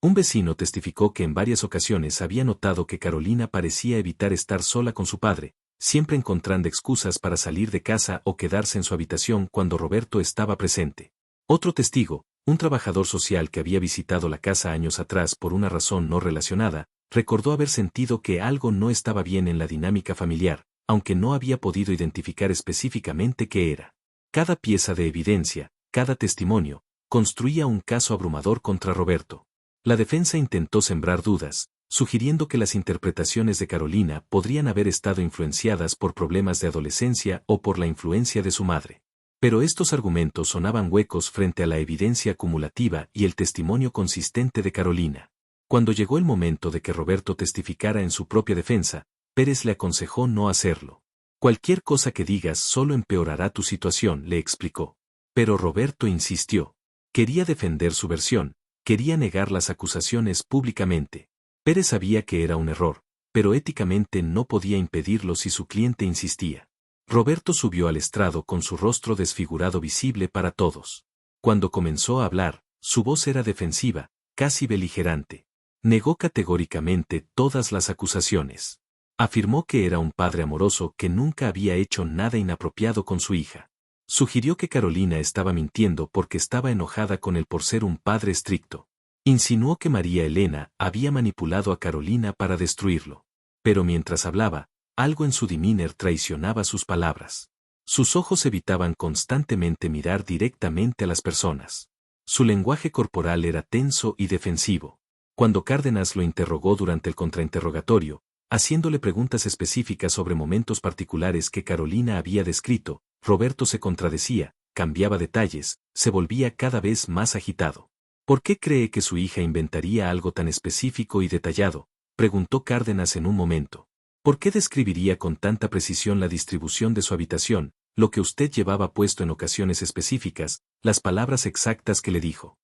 Un vecino testificó que en varias ocasiones había notado que Carolina parecía evitar estar sola con su padre, siempre encontrando excusas para salir de casa o quedarse en su habitación cuando Roberto estaba presente. Otro testigo, un trabajador social que había visitado la casa años atrás por una razón no relacionada, recordó haber sentido que algo no estaba bien en la dinámica familiar, aunque no había podido identificar específicamente qué era. Cada pieza de evidencia, cada testimonio, construía un caso abrumador contra Roberto. La defensa intentó sembrar dudas, sugiriendo que las interpretaciones de Carolina podrían haber estado influenciadas por problemas de adolescencia o por la influencia de su madre. Pero estos argumentos sonaban huecos frente a la evidencia acumulativa y el testimonio consistente de Carolina. Cuando llegó el momento de que Roberto testificara en su propia defensa, Pérez le aconsejó no hacerlo. "Cualquier cosa que digas solo empeorará tu situación", le explicó. Pero Roberto insistió. Quería defender su versión, quería negar las acusaciones públicamente. Pérez sabía que era un error, pero éticamente no podía impedirlo si su cliente insistía. Roberto subió al estrado con su rostro desfigurado visible para todos. Cuando comenzó a hablar, su voz era defensiva, casi beligerante. Negó categóricamente todas las acusaciones. Afirmó que era un padre amoroso que nunca había hecho nada inapropiado con su hija. Sugirió que Carolina estaba mintiendo porque estaba enojada con él por ser un padre estricto. Insinuó que María Elena había manipulado a Carolina para destruirlo. Pero mientras hablaba, algo en su demeanor traicionaba sus palabras. Sus ojos evitaban constantemente mirar directamente a las personas. Su lenguaje corporal era tenso y defensivo. Cuando Cárdenas lo interrogó durante el contrainterrogatorio, haciéndole preguntas específicas sobre momentos particulares que Carolina había descrito, Roberto se contradecía, cambiaba detalles, se volvía cada vez más agitado. ¿Por qué cree que su hija inventaría algo tan específico y detallado?, preguntó Cárdenas en un momento. ¿Por qué describiría con tanta precisión la distribución de su habitación, lo que usted llevaba puesto en ocasiones específicas, las palabras exactas que le dijo?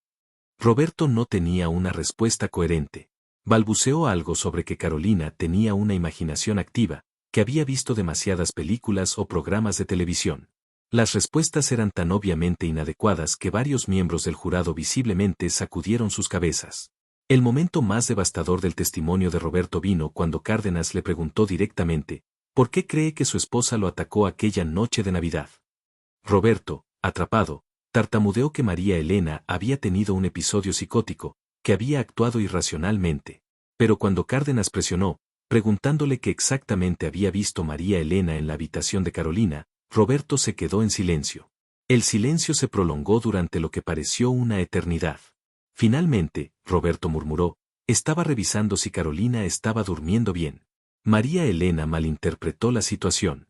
Roberto no tenía una respuesta coherente. Balbuceó algo sobre que Carolina tenía una imaginación activa, que había visto demasiadas películas o programas de televisión. Las respuestas eran tan obviamente inadecuadas que varios miembros del jurado visiblemente sacudieron sus cabezas. El momento más devastador del testimonio de Roberto vino cuando Cárdenas le preguntó directamente, ¿por qué cree que su esposa lo atacó aquella noche de Navidad? Roberto, atrapado, tartamudeó que María Elena había tenido un episodio psicótico, que había actuado irracionalmente. Pero cuando Cárdenas presionó, preguntándole qué exactamente había visto María Elena en la habitación de Carolina, Roberto se quedó en silencio. El silencio se prolongó durante lo que pareció una eternidad. Finalmente, Roberto murmuró, estaba revisando si Carolina estaba durmiendo bien. María Elena malinterpretó la situación.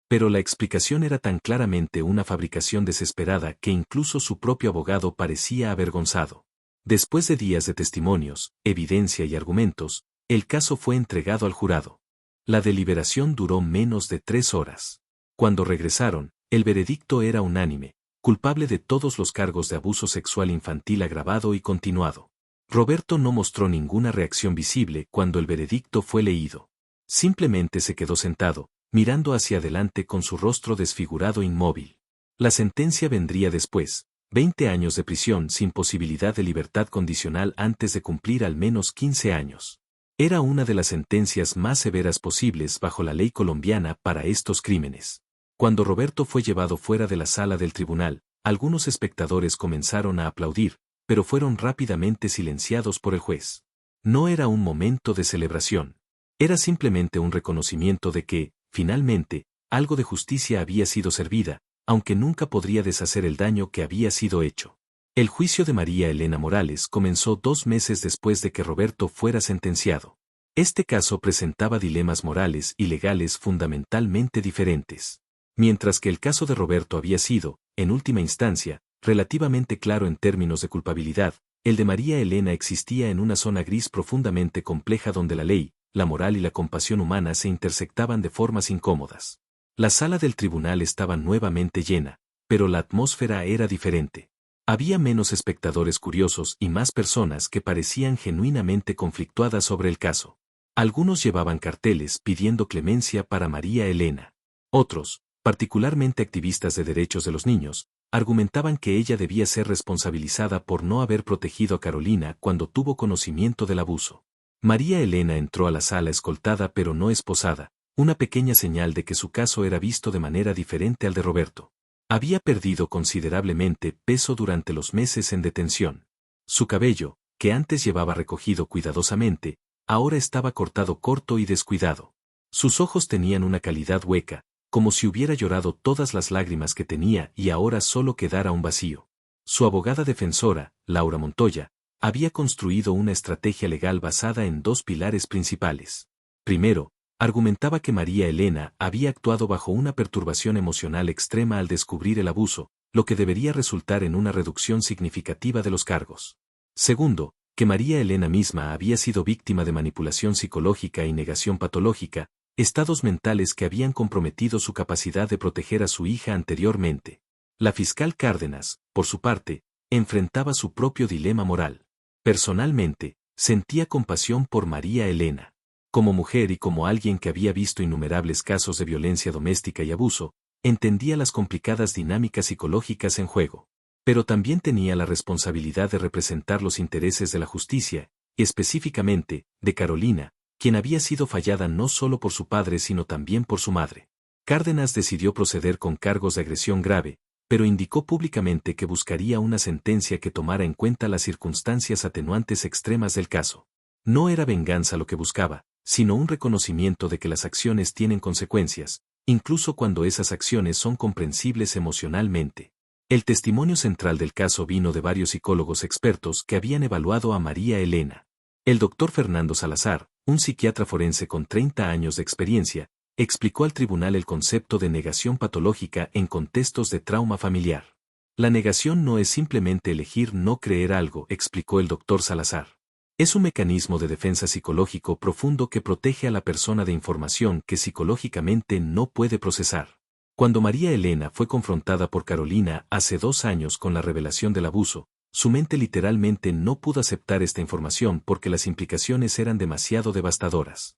Pero la explicación era tan claramente una fabricación desesperada que incluso su propio abogado parecía avergonzado. Después de días de testimonios, evidencia y argumentos, el caso fue entregado al jurado. La deliberación duró menos de 3 horas. Cuando regresaron, el veredicto era unánime, culpable de todos los cargos de abuso sexual infantil agravado y continuado. Roberto no mostró ninguna reacción visible cuando el veredicto fue leído. Simplemente se quedó sentado, mirando hacia adelante con su rostro desfigurado e inmóvil. La sentencia vendría después, 20 años de prisión sin posibilidad de libertad condicional antes de cumplir al menos 15 años. Era una de las sentencias más severas posibles bajo la ley colombiana para estos crímenes. Cuando Roberto fue llevado fuera de la sala del tribunal, algunos espectadores comenzaron a aplaudir, pero fueron rápidamente silenciados por el juez. No era un momento de celebración. Era simplemente un reconocimiento de que, finalmente, algo de justicia había sido servida, aunque nunca podría deshacer el daño que había sido hecho. El juicio de María Elena Morales comenzó 2 meses después de que Roberto fuera sentenciado. Este caso presentaba dilemas morales y legales fundamentalmente diferentes. Mientras que el caso de Roberto había sido, en última instancia, relativamente claro en términos de culpabilidad, el de María Elena existía en una zona gris profundamente compleja donde la ley, la moral y la compasión humana se intersectaban de formas incómodas. La sala del tribunal estaba nuevamente llena, pero la atmósfera era diferente. Había menos espectadores curiosos y más personas que parecían genuinamente conflictuadas sobre el caso. Algunos llevaban carteles pidiendo clemencia para María Elena. Otros, particularmente activistas de derechos de los niños, argumentaban que ella debía ser responsabilizada por no haber protegido a Carolina cuando tuvo conocimiento del abuso. María Elena entró a la sala escoltada pero no esposada, una pequeña señal de que su caso era visto de manera diferente al de Roberto. Había perdido considerablemente peso durante los meses en detención. Su cabello, que antes llevaba recogido cuidadosamente, ahora estaba cortado corto y descuidado. Sus ojos tenían una calidad hueca, como si hubiera llorado todas las lágrimas que tenía y ahora solo quedara un vacío. Su abogada defensora, Laura Montoya, había construido una estrategia legal basada en 2 pilares principales. Primero, argumentaba que María Elena había actuado bajo una perturbación emocional extrema al descubrir el abuso, lo que debería resultar en una reducción significativa de los cargos. Segundo, que María Elena misma había sido víctima de manipulación psicológica y negación patológica, estados mentales que habían comprometido su capacidad de proteger a su hija anteriormente. La fiscal Cárdenas, por su parte, enfrentaba su propio dilema moral. Personalmente, sentía compasión por María Elena. Como mujer y como alguien que había visto innumerables casos de violencia doméstica y abuso, entendía las complicadas dinámicas psicológicas en juego. pero también tenía la responsabilidad de representar los intereses de la justicia, y específicamente, de Carolina, quien había sido fallada no solo por su padre sino también por su madre. Cárdenas decidió proceder con cargos de agresión grave, pero indicó públicamente que buscaría una sentencia que tomara en cuenta las circunstancias atenuantes extremas del caso. No era venganza lo que buscaba, sino un reconocimiento de que las acciones tienen consecuencias, incluso cuando esas acciones son comprensibles emocionalmente. El testimonio central del caso vino de varios psicólogos expertos que habían evaluado a María Elena. El doctor Fernando Salazar, un psiquiatra forense con 30 años de experiencia, explicó al tribunal el concepto de negación patológica en contextos de trauma familiar. La negación no es simplemente elegir no creer algo, explicó el doctor Salazar. Es un mecanismo de defensa psicológico profundo que protege a la persona de información que psicológicamente no puede procesar. Cuando María Elena fue confrontada por Carolina hace 2 años con la revelación del abuso, su mente literalmente no pudo aceptar esta información porque las implicaciones eran demasiado devastadoras.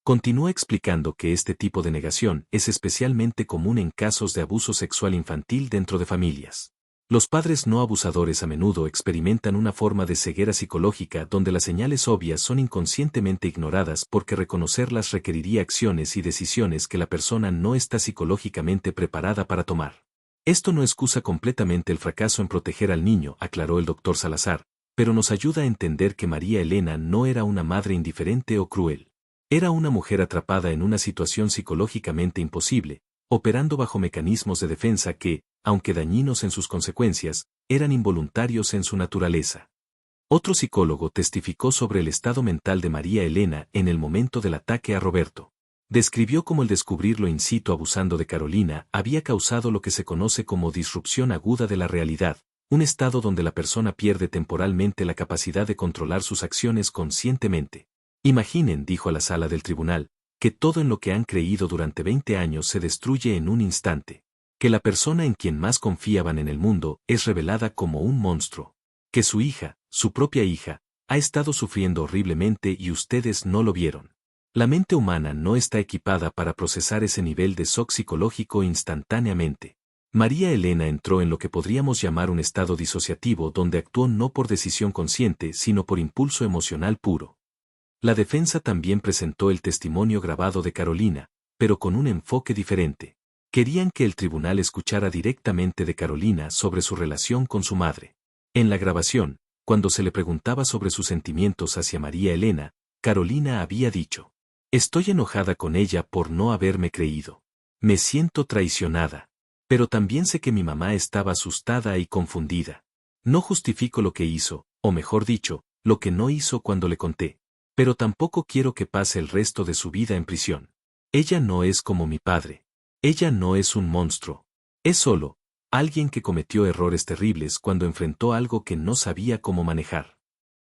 Continúa explicando que este tipo de negación es especialmente común en casos de abuso sexual infantil dentro de familias. Los padres no abusadores a menudo experimentan una forma de ceguera psicológica donde las señales obvias son inconscientemente ignoradas porque reconocerlas requeriría acciones y decisiones que la persona no está psicológicamente preparada para tomar. Esto no excusa completamente el fracaso en proteger al niño, aclaró el doctor Salazar, pero nos ayuda a entender que María Elena no era una madre indiferente o cruel. Era una mujer atrapada en una situación psicológicamente imposible, operando bajo mecanismos de defensa que, aunque dañinos en sus consecuencias, eran involuntarios en su naturaleza. Otro psicólogo testificó sobre el estado mental de María Elena en el momento del ataque a Roberto. Describió cómo el descubrirlo in situ abusando de Carolina había causado lo que se conoce como disrupción aguda de la realidad, un estado donde la persona pierde temporalmente la capacidad de controlar sus acciones conscientemente. Imaginen, dijo a la sala del tribunal, que todo en lo que han creído durante 20 años se destruye en un instante. Que la persona en quien más confiaban en el mundo es revelada como un monstruo. Que su hija, su propia hija, ha estado sufriendo horriblemente y ustedes no lo vieron. La mente humana no está equipada para procesar ese nivel de shock psicológico instantáneamente. María Elena entró en lo que podríamos llamar un estado disociativo donde actuó no por decisión consciente sino por impulso emocional puro. La defensa también presentó el testimonio grabado de Carolina, pero con un enfoque diferente. Querían que el tribunal escuchara directamente de Carolina sobre su relación con su madre. En la grabación, cuando se le preguntaba sobre sus sentimientos hacia María Elena, Carolina había dicho: «Estoy enojada con ella por no haberme creído. Me siento traicionada. Pero también sé que mi mamá estaba asustada y confundida. No justifico lo que hizo, o mejor dicho, lo que no hizo cuando le conté. Pero tampoco quiero que pase el resto de su vida en prisión. Ella no es como mi padre. Ella no es un monstruo. Es solo alguien que cometió errores terribles cuando enfrentó algo que no sabía cómo manejar».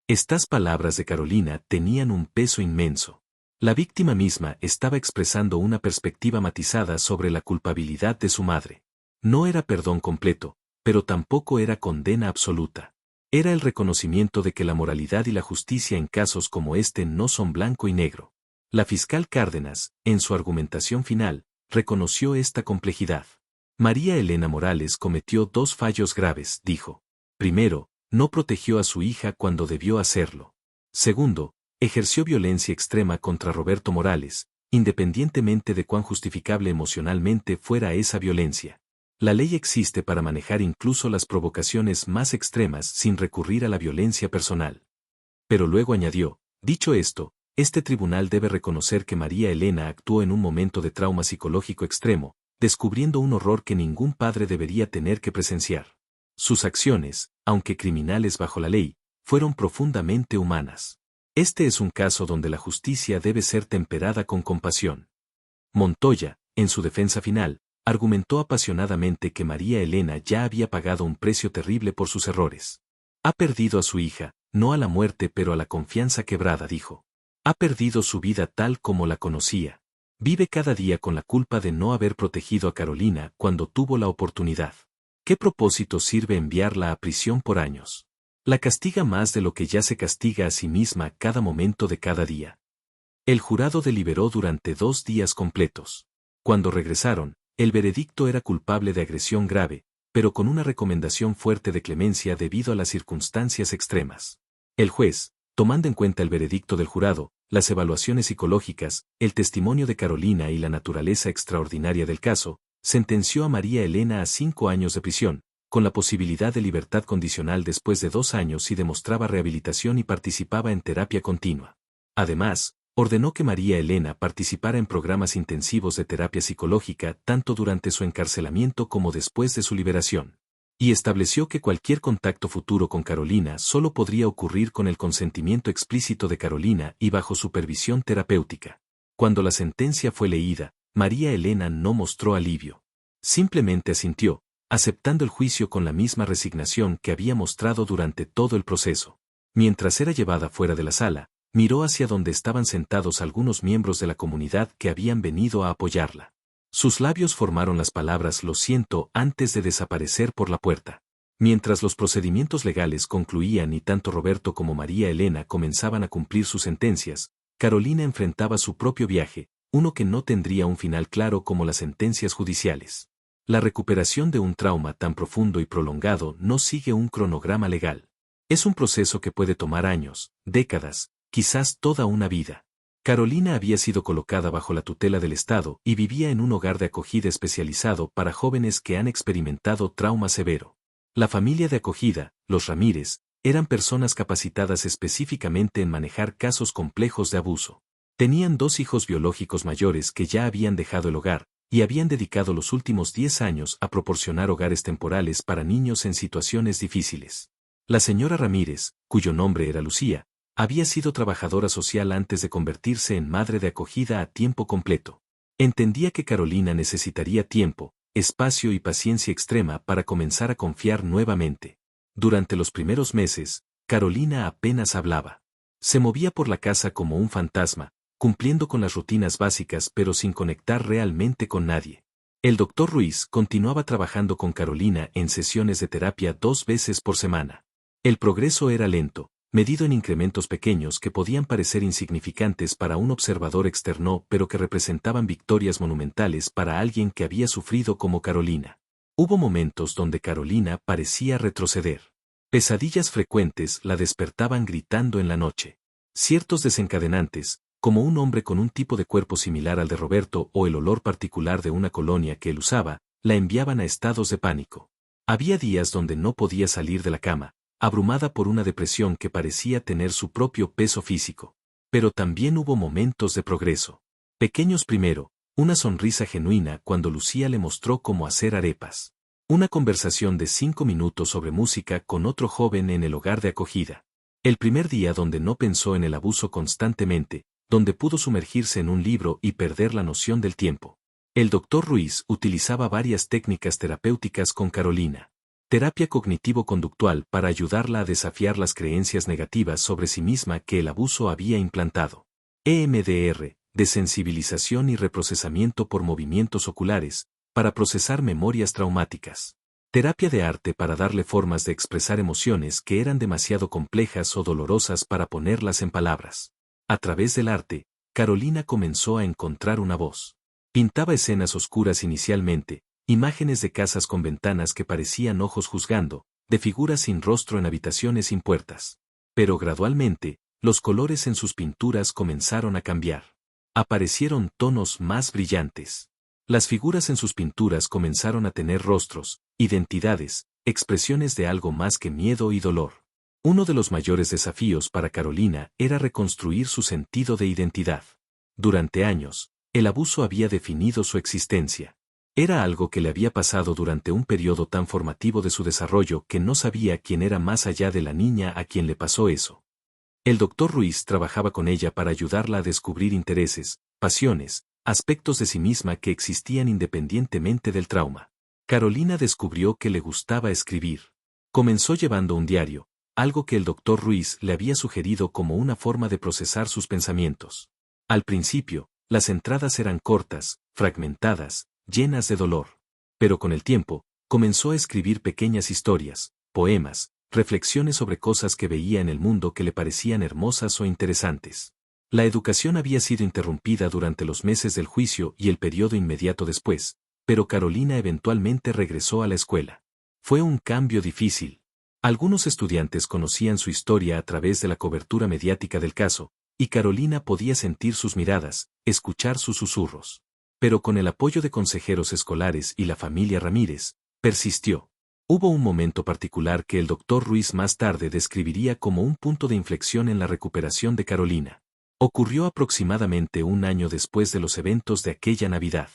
Estas palabras de Carolina tenían un peso inmenso. La víctima misma estaba expresando una perspectiva matizada sobre la culpabilidad de su madre. No era perdón completo, pero tampoco era condena absoluta. Era el reconocimiento de que la moralidad y la justicia en casos como este no son blanco y negro. La fiscal Cárdenas, en su argumentación final, reconoció esta complejidad. María Elena Morales cometió 2 fallos graves, dijo. Primero, no protegió a su hija cuando debió hacerlo. Segundo, ejerció violencia extrema contra Roberto Morales, independientemente de cuán justificable emocionalmente fuera esa violencia. La ley existe para manejar incluso las provocaciones más extremas sin recurrir a la violencia personal. Pero luego añadió: dicho esto, este tribunal debe reconocer que María Elena actuó en un momento de trauma psicológico extremo, descubriendo un horror que ningún padre debería tener que presenciar. Sus acciones, aunque criminales bajo la ley, fueron profundamente humanas. Este es un caso donde la justicia debe ser temperada con compasión. Montoya, en su defensa final, argumentó apasionadamente que María Elena ya había pagado un precio terrible por sus errores. Ha perdido a su hija, no a la muerte pero a la confianza quebrada, dijo. Ha perdido su vida tal como la conocía. Vive cada día con la culpa de no haber protegido a Carolina cuando tuvo la oportunidad. ¿Qué propósito sirve enviarla a prisión por años? La castiga más de lo que ya se castiga a sí misma cada momento de cada día. El jurado deliberó durante 2 días completos. Cuando regresaron, el veredicto era culpable de agresión grave, pero con una recomendación fuerte de clemencia debido a las circunstancias extremas. El juez, tomando en cuenta el veredicto del jurado, las evaluaciones psicológicas, el testimonio de Carolina y la naturaleza extraordinaria del caso, sentenció a María Elena a 5 años de prisión, con la posibilidad de libertad condicional después de 2 años si demostraba rehabilitación y participaba en terapia continua. Además, ordenó que María Elena participara en programas intensivos de terapia psicológica tanto durante su encarcelamiento como después de su liberación. Y estableció que cualquier contacto futuro con Carolina solo podría ocurrir con el consentimiento explícito de Carolina y bajo supervisión terapéutica. Cuando la sentencia fue leída, María Elena no mostró alivio. Simplemente asintió, aceptando el juicio con la misma resignación que había mostrado durante todo el proceso. Mientras era llevada fuera de la sala, miró hacia donde estaban sentados algunos miembros de la comunidad que habían venido a apoyarla. Sus labios formaron las palabras "lo siento" antes de desaparecer por la puerta. Mientras los procedimientos legales concluían y tanto Roberto como María Elena comenzaban a cumplir sus sentencias, Carolina enfrentaba su propio viaje, uno que no tendría un final claro como las sentencias judiciales. La recuperación de un trauma tan profundo y prolongado no sigue un cronograma legal. Es un proceso que puede tomar años, décadas, quizás toda una vida. Carolina había sido colocada bajo la tutela del Estado y vivía en un hogar de acogida especializado para jóvenes que han experimentado trauma severo. La familia de acogida, los Ramírez, eran personas capacitadas específicamente en manejar casos complejos de abuso. Tenían 2 hijos biológicos mayores que ya habían dejado el hogar, y habían dedicado los últimos 10 años a proporcionar hogares temporales para niños en situaciones difíciles. La señora Ramírez, cuyo nombre era Lucía, había sido trabajadora social antes de convertirse en madre de acogida a tiempo completo. Entendía que Carolina necesitaría tiempo, espacio y paciencia extrema para comenzar a confiar nuevamente. Durante los primeros meses, Carolina apenas hablaba. Se movía por la casa como un fantasma, cumpliendo con las rutinas básicas pero sin conectar realmente con nadie. El doctor Ruiz continuaba trabajando con Carolina en sesiones de terapia 2 veces por semana. El progreso era lento, medido en incrementos pequeños que podían parecer insignificantes para un observador externo pero que representaban victorias monumentales para alguien que había sufrido como Carolina. Hubo momentos donde Carolina parecía retroceder. Pesadillas frecuentes la despertaban gritando en la noche. Ciertos desencadenantes, como un hombre con un tipo de cuerpo similar al de Roberto o el olor particular de una colonia que él usaba, la enviaban a estados de pánico. Había días donde no podía salir de la cama, abrumada por una depresión que parecía tener su propio peso físico. Pero también hubo momentos de progreso. Pequeños primero, una sonrisa genuina cuando Lucía le mostró cómo hacer arepas. Una conversación de 5 minutos sobre música con otro joven en el hogar de acogida. El primer día donde no pensó en el abuso constantemente, donde pudo sumergirse en un libro y perder la noción del tiempo. El doctor Ruiz utilizaba varias técnicas terapéuticas con Carolina. Terapia cognitivo-conductual para ayudarla a desafiar las creencias negativas sobre sí misma que el abuso había implantado. EMDR, desensibilización y reprocesamiento por movimientos oculares, para procesar memorias traumáticas. Terapia de arte para darle formas de expresar emociones que eran demasiado complejas o dolorosas para ponerlas en palabras. A través del arte, Carolina comenzó a encontrar una voz. Pintaba escenas oscuras inicialmente, imágenes de casas con ventanas que parecían ojos juzgando, de figuras sin rostro en habitaciones sin puertas. Pero gradualmente, los colores en sus pinturas comenzaron a cambiar. Aparecieron tonos más brillantes. Las figuras en sus pinturas comenzaron a tener rostros, identidades, expresiones de algo más que miedo y dolor. Uno de los mayores desafíos para Carolina era reconstruir su sentido de identidad. Durante años, el abuso había definido su existencia. Era algo que le había pasado durante un periodo tan formativo de su desarrollo que no sabía quién era más allá de la niña a quien le pasó eso. El doctor Ruiz trabajaba con ella para ayudarla a descubrir intereses, pasiones, aspectos de sí misma que existían independientemente del trauma. Carolina descubrió que le gustaba escribir. Comenzó llevando un diario, algo que el doctor Ruiz le había sugerido como una forma de procesar sus pensamientos. Al principio, las entradas eran cortas, fragmentadas, llenas de dolor. Pero con el tiempo, comenzó a escribir pequeñas historias, poemas, reflexiones sobre cosas que veía en el mundo que le parecían hermosas o interesantes. La educación había sido interrumpida durante los meses del juicio y el periodo inmediato después, pero Carolina eventualmente regresó a la escuela. Fue un cambio difícil. Algunos estudiantes conocían su historia a través de la cobertura mediática del caso, y Carolina podía sentir sus miradas, escuchar sus susurros. Pero con el apoyo de consejeros escolares y la familia Ramírez, persistió. Hubo un momento particular que el doctor Ruiz más tarde describiría como un punto de inflexión en la recuperación de Carolina. Ocurrió aproximadamente un año después de los eventos de aquella Navidad.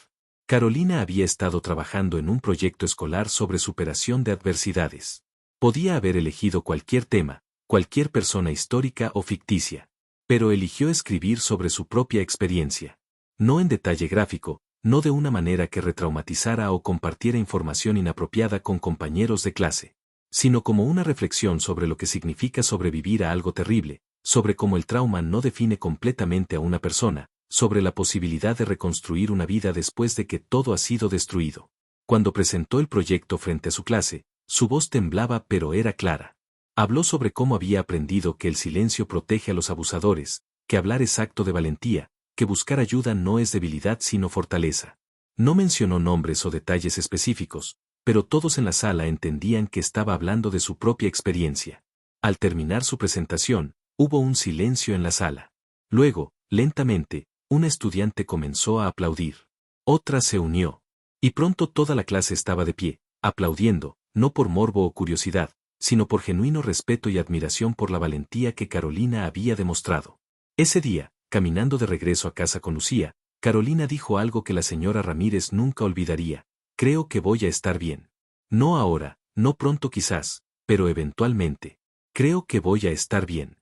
Carolina había estado trabajando en un proyecto escolar sobre superación de adversidades. Podía haber elegido cualquier tema, cualquier persona histórica o ficticia, pero eligió escribir sobre su propia experiencia. No en detalle gráfico, no de una manera que retraumatizara o compartiera información inapropiada con compañeros de clase, sino como una reflexión sobre lo que significa sobrevivir a algo terrible, sobre cómo el trauma no define completamente a una persona, sobre la posibilidad de reconstruir una vida después de que todo ha sido destruido. Cuando presentó el proyecto frente a su clase, su voz temblaba pero era clara. Habló sobre cómo había aprendido que el silencio protege a los abusadores, que hablar es acto de valentía, que buscar ayuda no es debilidad sino fortaleza. No mencionó nombres o detalles específicos, pero todos en la sala entendían que estaba hablando de su propia experiencia. Al terminar su presentación, hubo un silencio en la sala. Luego, lentamente, una estudiante comenzó a aplaudir. Otra se unió. Y pronto toda la clase estaba de pie, aplaudiendo, no por morbo o curiosidad, sino por genuino respeto y admiración por la valentía que Carolina había demostrado. Ese día, caminando de regreso a casa con Lucía, Carolina dijo algo que la señora Ramírez nunca olvidaría: creo que voy a estar bien. No ahora, no pronto quizás, pero eventualmente. Creo que voy a estar bien.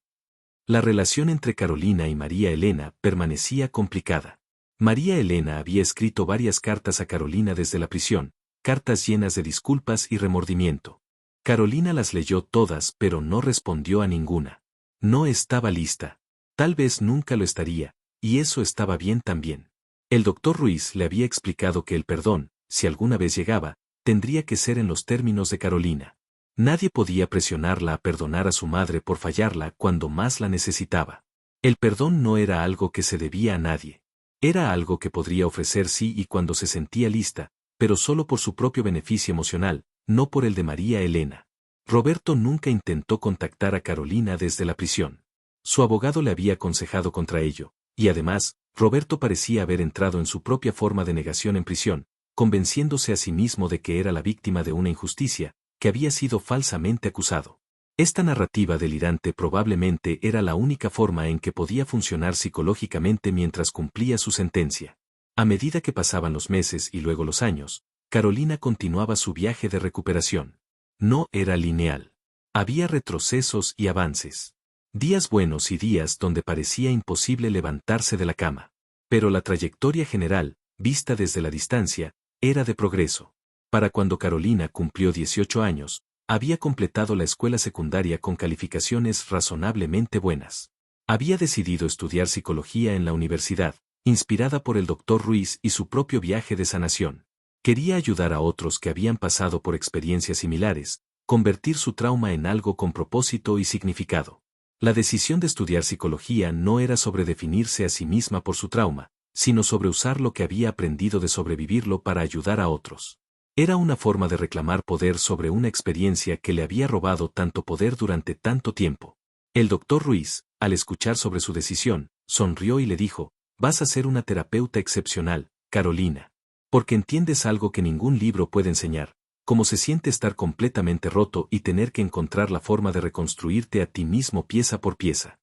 La relación entre Carolina y María Elena permanecía complicada. María Elena había escrito varias cartas a Carolina desde la prisión, cartas llenas de disculpas y remordimiento. Carolina las leyó todas pero no respondió a ninguna. No estaba lista. Tal vez nunca lo estaría, y eso estaba bien también. El doctor Ruiz le había explicado que el perdón, si alguna vez llegaba, tendría que ser en los términos de Carolina. Nadie podía presionarla a perdonar a su madre por fallarla cuando más la necesitaba. El perdón no era algo que se debía a nadie. Era algo que podría ofrecer sí y cuando se sentía lista, pero solo por su propio beneficio emocional, no por el de María Elena. Roberto nunca intentó contactar a Carolina desde la prisión. Su abogado le había aconsejado contra ello, y además, Roberto parecía haber entrado en su propia forma de negación en prisión, convenciéndose a sí mismo de que era la víctima de una injusticia, que había sido falsamente acusado. Esta narrativa delirante probablemente era la única forma en que podía funcionar psicológicamente mientras cumplía su sentencia. A medida que pasaban los meses y luego los años, Carolina continuaba su viaje de recuperación. No era lineal. Había retrocesos y avances. Días buenos y días donde parecía imposible levantarse de la cama. Pero la trayectoria general, vista desde la distancia, era de progreso. Para cuando Carolina cumplió 18 años, había completado la escuela secundaria con calificaciones razonablemente buenas. Había decidido estudiar psicología en la universidad, inspirada por el doctor Ruiz y su propio viaje de sanación. Quería ayudar a otros que habían pasado por experiencias similares, convertir su trauma en algo con propósito y significado. La decisión de estudiar psicología no era sobre definirse a sí misma por su trauma, sino sobre usar lo que había aprendido de sobrevivirlo para ayudar a otros. Era una forma de reclamar poder sobre una experiencia que le había robado tanto poder durante tanto tiempo. El doctor Ruiz, al escuchar sobre su decisión, sonrió y le dijo: «Vas a ser una terapeuta excepcional, Carolina. Porque entiendes algo que ningún libro puede enseñar, cómo se siente estar completamente roto y tener que encontrar la forma de reconstruirte a ti mismo pieza por pieza.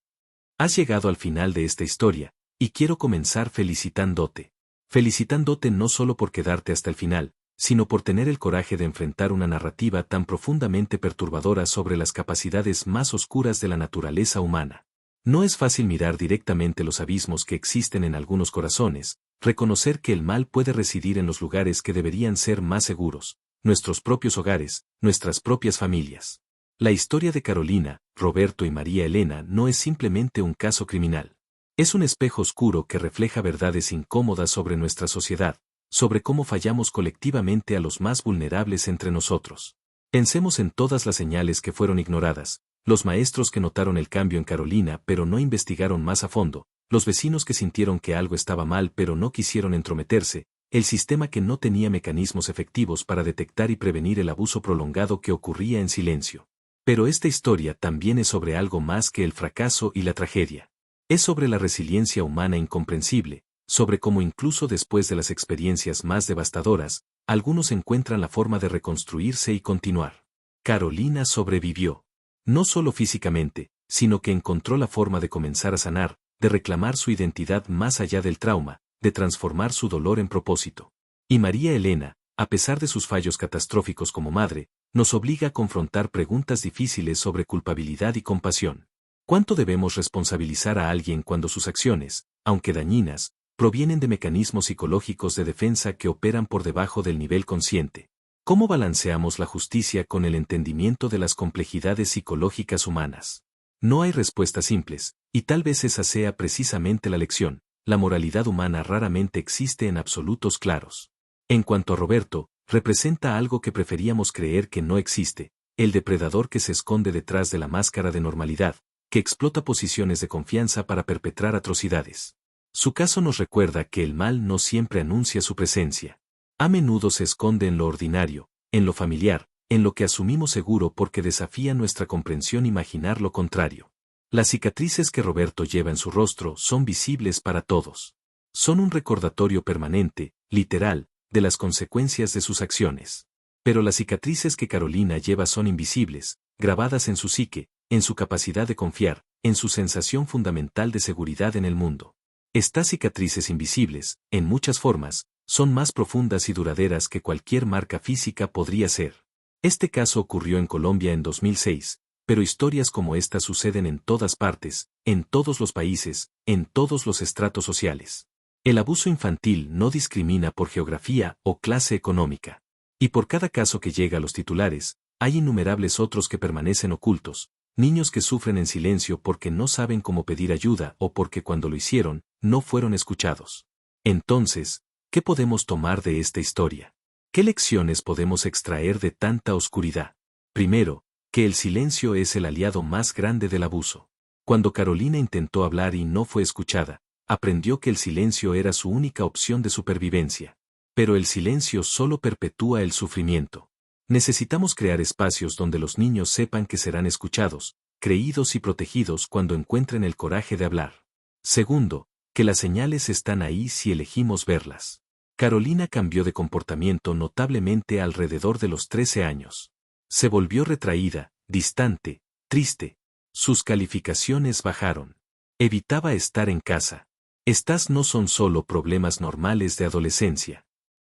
Has llegado al final de esta historia, y quiero comenzar felicitándote. Felicitándote no solo por quedarte hasta el final, sino por tener el coraje de enfrentar una narrativa tan profundamente perturbadora sobre las capacidades más oscuras de la naturaleza humana. No es fácil mirar directamente los abismos que existen en algunos corazones, reconocer que el mal puede residir en los lugares que deberían ser más seguros, nuestros propios hogares, nuestras propias familias. La historia de Carolina, Roberto y María Elena no es simplemente un caso criminal. Es un espejo oscuro que refleja verdades incómodas sobre nuestra sociedad, sobre cómo fallamos colectivamente a los más vulnerables entre nosotros. Pensemos en todas las señales que fueron ignoradas, los maestros que notaron el cambio en Carolina pero no investigaron más a fondo, los vecinos que sintieron que algo estaba mal pero no quisieron entrometerse, el sistema que no tenía mecanismos efectivos para detectar y prevenir el abuso prolongado que ocurría en silencio. Pero esta historia también es sobre algo más que el fracaso y la tragedia. Es sobre la resiliencia humana incomprensible, sobre cómo incluso después de las experiencias más devastadoras, algunos encuentran la forma de reconstruirse y continuar. Carolina sobrevivió. No solo físicamente, sino que encontró la forma de comenzar a sanar, de reclamar su identidad más allá del trauma, de transformar su dolor en propósito. Y María Elena, a pesar de sus fallos catastróficos como madre, nos obliga a confrontar preguntas difíciles sobre culpabilidad y compasión. ¿Cuánto debemos responsabilizar a alguien cuando sus acciones, aunque dañinas, provienen de mecanismos psicológicos de defensa que operan por debajo del nivel consciente? ¿Cómo balanceamos la justicia con el entendimiento de las complejidades psicológicas humanas? No hay respuestas simples, y tal vez esa sea precisamente la lección. La moralidad humana raramente existe en absolutos claros. En cuanto a Roberto, representa algo que preferíamos creer que no existe, el depredador que se esconde detrás de la máscara de normalidad, que explota posiciones de confianza para perpetrar atrocidades. Su caso nos recuerda que el mal no siempre anuncia su presencia. A menudo se esconde en lo ordinario, en lo familiar, en lo que asumimos seguro porque desafía nuestra comprensión imaginar lo contrario. Las cicatrices que Roberto lleva en su rostro son visibles para todos. Son un recordatorio permanente, literal, de las consecuencias de sus acciones. Pero las cicatrices que Carolina lleva son invisibles, grabadas en su psique, en su capacidad de confiar, en su sensación fundamental de seguridad en el mundo. Estas cicatrices invisibles, en muchas formas, son más profundas y duraderas que cualquier marca física podría ser. Este caso ocurrió en Colombia en 2006, pero historias como esta suceden en todas partes, en todos los países, en todos los estratos sociales. El abuso infantil no discrimina por geografía o clase económica. Y por cada caso que llega a los titulares, hay innumerables otros que permanecen ocultos, niños que sufren en silencio porque no saben cómo pedir ayuda o porque cuando lo hicieron, no fueron escuchados. Entonces, ¿qué podemos tomar de esta historia? ¿Qué lecciones podemos extraer de tanta oscuridad? Primero, que el silencio es el aliado más grande del abuso. Cuando Carolina intentó hablar y no fue escuchada, aprendió que el silencio era su única opción de supervivencia. Pero el silencio solo perpetúa el sufrimiento. Necesitamos crear espacios donde los niños sepan que serán escuchados, creídos y protegidos cuando encuentren el coraje de hablar. Segundo, que las señales están ahí si elegimos verlas. Carolina cambió de comportamiento notablemente alrededor de los 13 años. Se volvió retraída, distante, triste. Sus calificaciones bajaron. Evitaba estar en casa. Estas no son solo problemas normales de adolescencia.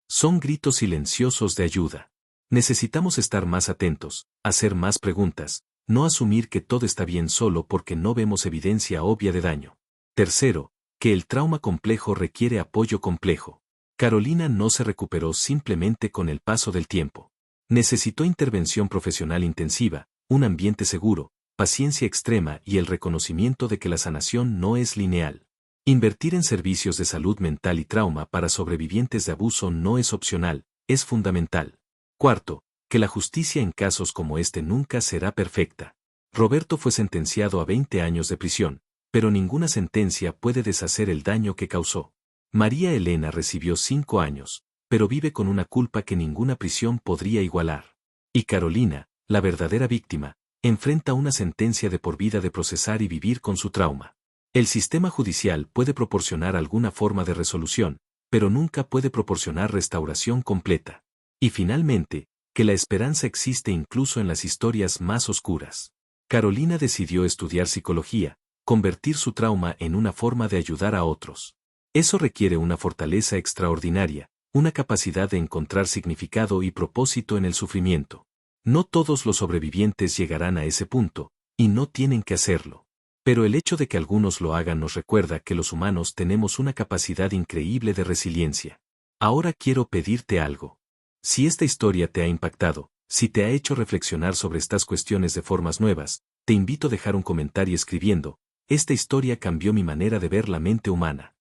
Son gritos silenciosos de ayuda. Necesitamos estar más atentos, hacer más preguntas, no asumir que todo está bien solo porque no vemos evidencia obvia de daño. Tercero, que el trauma complejo requiere apoyo complejo. Carolina no se recuperó simplemente con el paso del tiempo. Necesitó intervención profesional intensiva, un ambiente seguro, paciencia extrema y el reconocimiento de que la sanación no es lineal. Invertir en servicios de salud mental y trauma para sobrevivientes de abuso no es opcional, es fundamental. Cuarto, que la justicia en casos como este nunca será perfecta. Roberto fue sentenciado a 20 años de prisión, pero ninguna sentencia puede deshacer el daño que causó. María Elena recibió 5 años, pero vive con una culpa que ninguna prisión podría igualar. Y Carolina, la verdadera víctima, enfrenta una sentencia de por vida de procesar y vivir con su trauma. El sistema judicial puede proporcionar alguna forma de resolución, pero nunca puede proporcionar restauración completa. Y finalmente, que la esperanza existe incluso en las historias más oscuras. Carolina decidió estudiar psicología, convertir su trauma en una forma de ayudar a otros. Eso requiere una fortaleza extraordinaria, una capacidad de encontrar significado y propósito en el sufrimiento. No todos los sobrevivientes llegarán a ese punto, y no tienen que hacerlo. Pero el hecho de que algunos lo hagan nos recuerda que los humanos tenemos una capacidad increíble de resiliencia. Ahora quiero pedirte algo. Si esta historia te ha impactado, si te ha hecho reflexionar sobre estas cuestiones de formas nuevas, te invito a dejar un comentario escribiendo: esta historia cambió mi manera de ver la mente humana.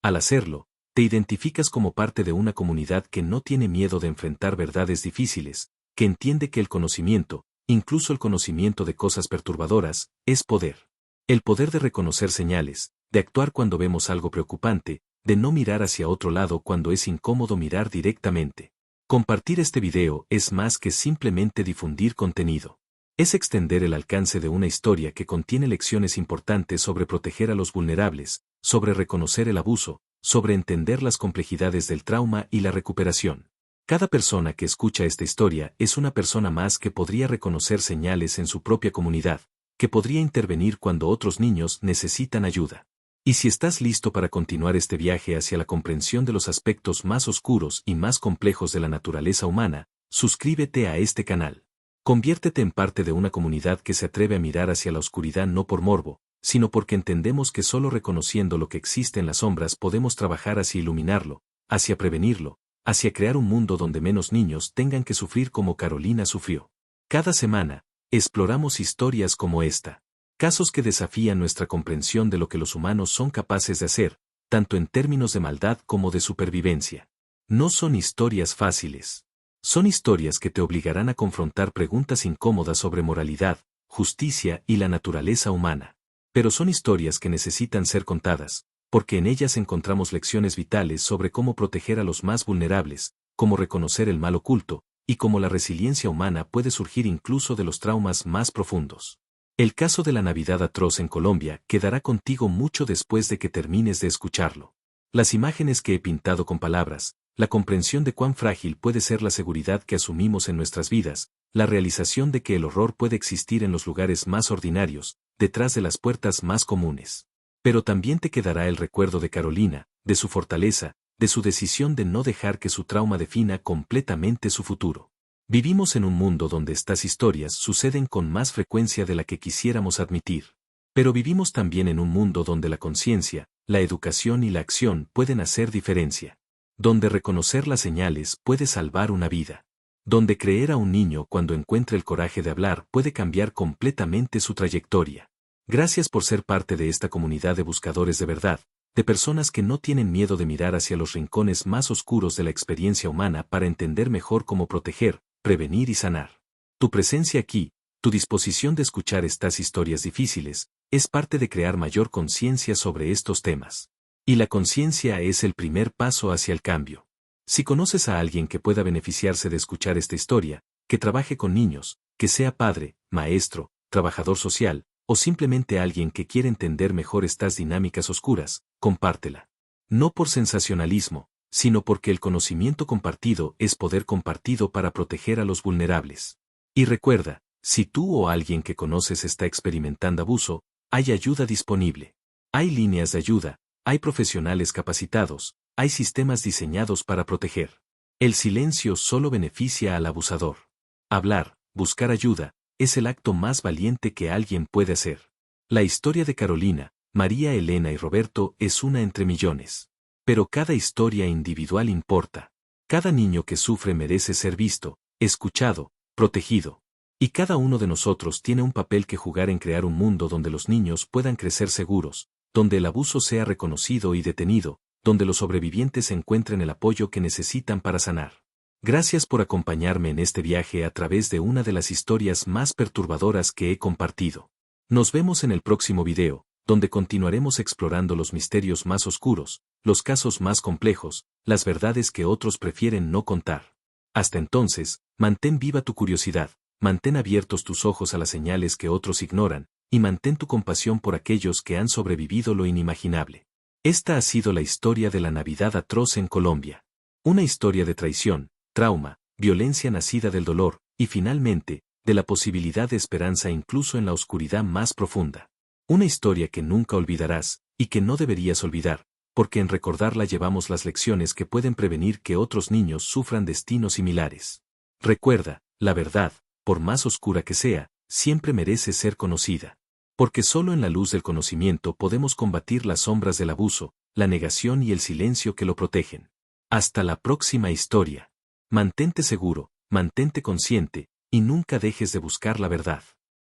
Al hacerlo, te identificas como parte de una comunidad que no tiene miedo de enfrentar verdades difíciles, que entiende que el conocimiento, incluso el conocimiento de cosas perturbadoras, es poder. El poder de reconocer señales, de actuar cuando vemos algo preocupante, de no mirar hacia otro lado cuando es incómodo mirar directamente. Compartir este video es más que simplemente difundir contenido. Es extender el alcance de una historia que contiene lecciones importantes sobre proteger a los vulnerables, sobre reconocer el abuso, sobre entender las complejidades del trauma y la recuperación. Cada persona que escucha esta historia es una persona más que podría reconocer señales en su propia comunidad, que podría intervenir cuando otros niños necesitan ayuda. Y si estás listo para continuar este viaje hacia la comprensión de los aspectos más oscuros y más complejos de la naturaleza humana, suscríbete a este canal. Conviértete en parte de una comunidad que se atreve a mirar hacia la oscuridad no por morbo, sino porque entendemos que solo reconociendo lo que existe en las sombras podemos trabajar hacia iluminarlo, hacia prevenirlo, hacia crear un mundo donde menos niños tengan que sufrir como Carolina sufrió. Cada semana, exploramos historias como esta. Casos que desafían nuestra comprensión de lo que los humanos son capaces de hacer, tanto en términos de maldad como de supervivencia. No son historias fáciles. Son historias que te obligarán a confrontar preguntas incómodas sobre moralidad, justicia y la naturaleza humana. Pero son historias que necesitan ser contadas, porque en ellas encontramos lecciones vitales sobre cómo proteger a los más vulnerables, cómo reconocer el mal oculto, y cómo la resiliencia humana puede surgir incluso de los traumas más profundos. El caso de la Navidad atroz en Colombia quedará contigo mucho después de que termines de escucharlo. Las imágenes que he pintado con palabras, la comprensión de cuán frágil puede ser la seguridad que asumimos en nuestras vidas, la realización de que el horror puede existir en los lugares más ordinarios, detrás de las puertas más comunes. Pero también te quedará el recuerdo de Carolina, de su fortaleza, de su decisión de no dejar que su trauma defina completamente su futuro. Vivimos en un mundo donde estas historias suceden con más frecuencia de la que quisiéramos admitir. Pero vivimos también en un mundo donde la conciencia, la educación y la acción pueden hacer diferencia. Donde reconocer las señales puede salvar una vida. Donde creer a un niño cuando encuentre el coraje de hablar puede cambiar completamente su trayectoria. Gracias por ser parte de esta comunidad de buscadores de verdad, de personas que no tienen miedo de mirar hacia los rincones más oscuros de la experiencia humana para entender mejor cómo proteger, prevenir y sanar. Tu presencia aquí, tu disposición de escuchar estas historias difíciles, es parte de crear mayor conciencia sobre estos temas. Y la conciencia es el primer paso hacia el cambio. Si conoces a alguien que pueda beneficiarse de escuchar esta historia, que trabaje con niños, que sea padre, maestro, trabajador social, o simplemente alguien que quiere entender mejor estas dinámicas oscuras, compártela. No por sensacionalismo, sino porque el conocimiento compartido es poder compartido para proteger a los vulnerables. Y recuerda, si tú o alguien que conoces está experimentando abuso, hay ayuda disponible. Hay líneas de ayuda, hay profesionales capacitados, hay sistemas diseñados para proteger. El silencio solo beneficia al abusador. Hablar, buscar ayuda, es el acto más valiente que alguien puede hacer. La historia de Carolina, María Elena y Roberto es una entre millones. Pero cada historia individual importa. Cada niño que sufre merece ser visto, escuchado, protegido. Y cada uno de nosotros tiene un papel que jugar en crear un mundo donde los niños puedan crecer seguros, donde el abuso sea reconocido y detenido, donde los sobrevivientes encuentren el apoyo que necesitan para sanar. Gracias por acompañarme en este viaje a través de una de las historias más perturbadoras que he compartido. Nos vemos en el próximo video, donde continuaremos explorando los misterios más oscuros, los casos más complejos, las verdades que otros prefieren no contar. Hasta entonces, mantén viva tu curiosidad, mantén abiertos tus ojos a las señales que otros ignoran, y mantén tu compasión por aquellos que han sobrevivido lo inimaginable. Esta ha sido la historia de la Navidad atroz en Colombia. Una historia de traición, trauma, violencia nacida del dolor, y finalmente, de la posibilidad de esperanza incluso en la oscuridad más profunda. Una historia que nunca olvidarás, y que no deberías olvidar, porque en recordarla llevamos las lecciones que pueden prevenir que otros niños sufran destinos similares. Recuerda, la verdad, por más oscura que sea, siempre merece ser conocida. Porque solo en la luz del conocimiento podemos combatir las sombras del abuso, la negación y el silencio que lo protegen. Hasta la próxima historia. Mantente seguro, mantente consciente, y nunca dejes de buscar la verdad.